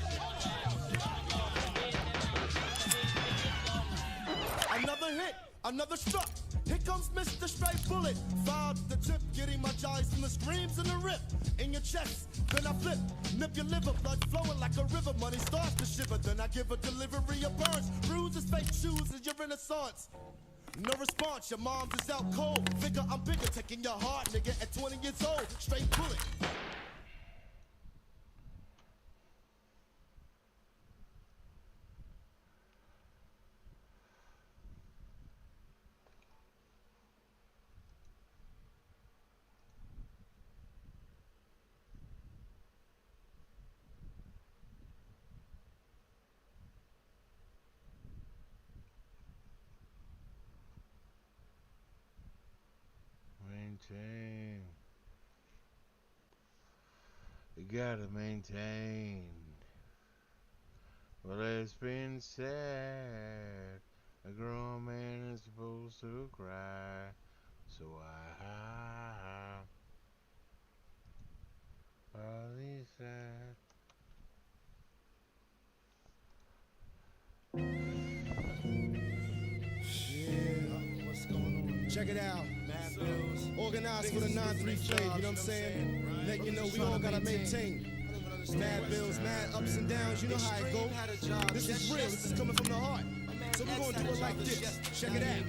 Another hit, another struck. Here comes Mr. Straight Bullet. Filed the tip, getting my jollies from the screams and the rip in your chest. Then I flip, nip your liver, blood flowing like a river. Money starts to shiver, then I give a delivery of burns. Bruises, fake shoes, is your renaissance. No response, your mom's is out cold. Figure I'm bigger, taking your heart, nigga, at 20 years old. Straight bullet. Maintain. You gotta maintain. Well, it's been said, a grown man is supposed to cry, so all these sad. Yeah, what's going Check it out. Organized for the 9-3 fade, you know what I'm saying? Let you know we all gotta maintain. Mad bills, mad ups and downs, you know how it go. This is real, this is coming from the heart. So we're gonna do it like this. Check it out.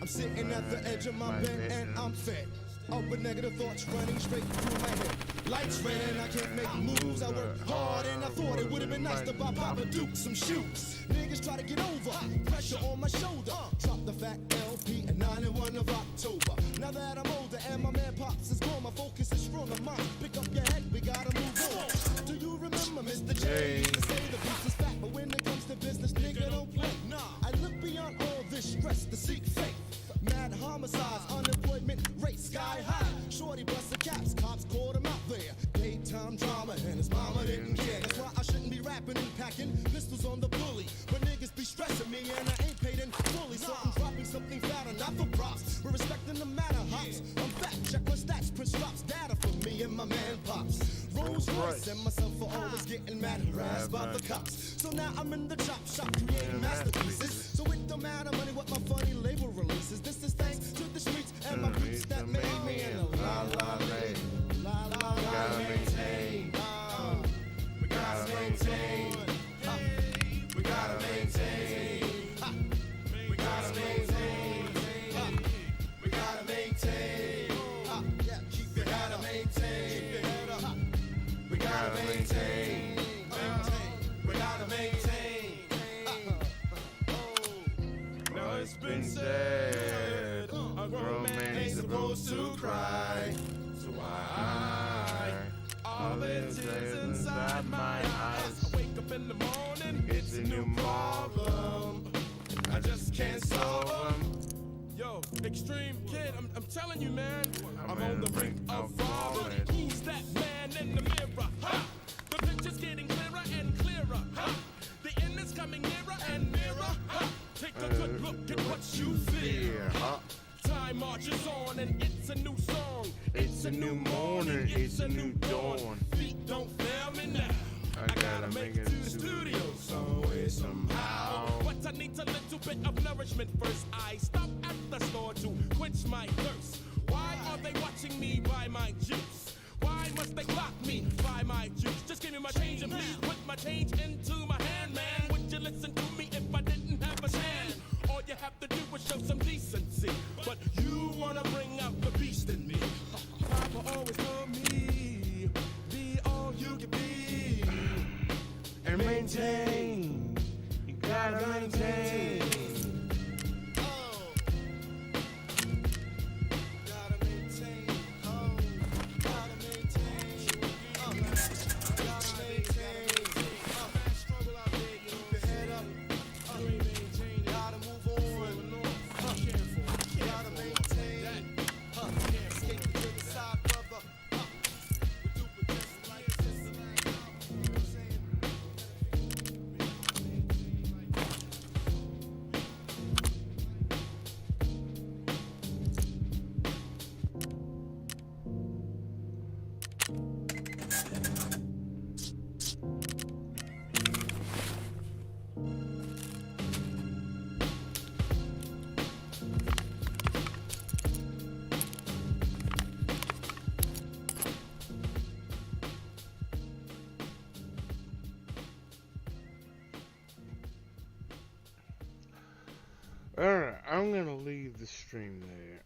I'm sitting at the edge of my bed and I'm fed up with negative thoughts running straight through my head. Lights red and I can't make moves. I work hard and I thought it would have been nice to buy Papa Duke some shoes. Niggas try to get over, pressure on my shoulder. Drop the fat LP at 9 and 1 of October. Now that I'm older and my man Pops is gone, my focus is strong. I'm on. Pick up your head, we gotta move on. Do you remember Mr. J? To say the beast is fat, but when it comes to business, nigga don't play. Nah, I look beyond all this stress to seek faith. Mad homicides, unemployment rate sky high. Shorty busted caps, cops caught him out there. Daytime drama and his mama didn't care. That's why I shouldn't be rapping and packing pistols on the bully. But niggas be stressing me and I ain't paid in fully. So I'm dropping something fatter, not for props. We're respecting the matter, hops. I'm back, check my stats, Prince drops data for me and my man Pops. Rolls Royce and myself for always getting mad harassed by the cops. So now I'm in the chop shop creating masterpieces. So it don't matter money what my funny label releases. This is thanks to the streets and my beats that made me in a la la lane. La la la, gotta maintain. We gotta maintain. We gotta maintain. We gotta maintain. We gotta maintain. We gotta maintain. We gotta maintain. We gotta maintain. Now it's been said, a grown man ain't supposed to cry. So why all this is inside my eyes? I wake up in the morning, it's a new problem. I just can't solve them. Yo, extreme kid, I'm telling you, man, I'm on the brink of falling. Who's that man in the mirror? Ha! The picture's getting clearer and clearer. Ha! The end is coming nearer and nearer. Ha! Take a good look at what you fear. Time marches on and it's a new song. It's a new morning, it's a new dawn. Feet don't fail me now. I gotta make it to the studio some way, somehow. But I need a little bit of nourishment first. I stop at the store to quench my thirst. Why are they watching me buy my juice? Why must they block me buy my juice? Just give me my change and please put my change into my hand, man. Would you listen to me if I didn't have a stand? All you have to do is show some decency. But you wanna bring out the beast in me. Papa always told me, be all you can be. And maintain. You gotta maintain. Alright, I'm gonna leave the stream there.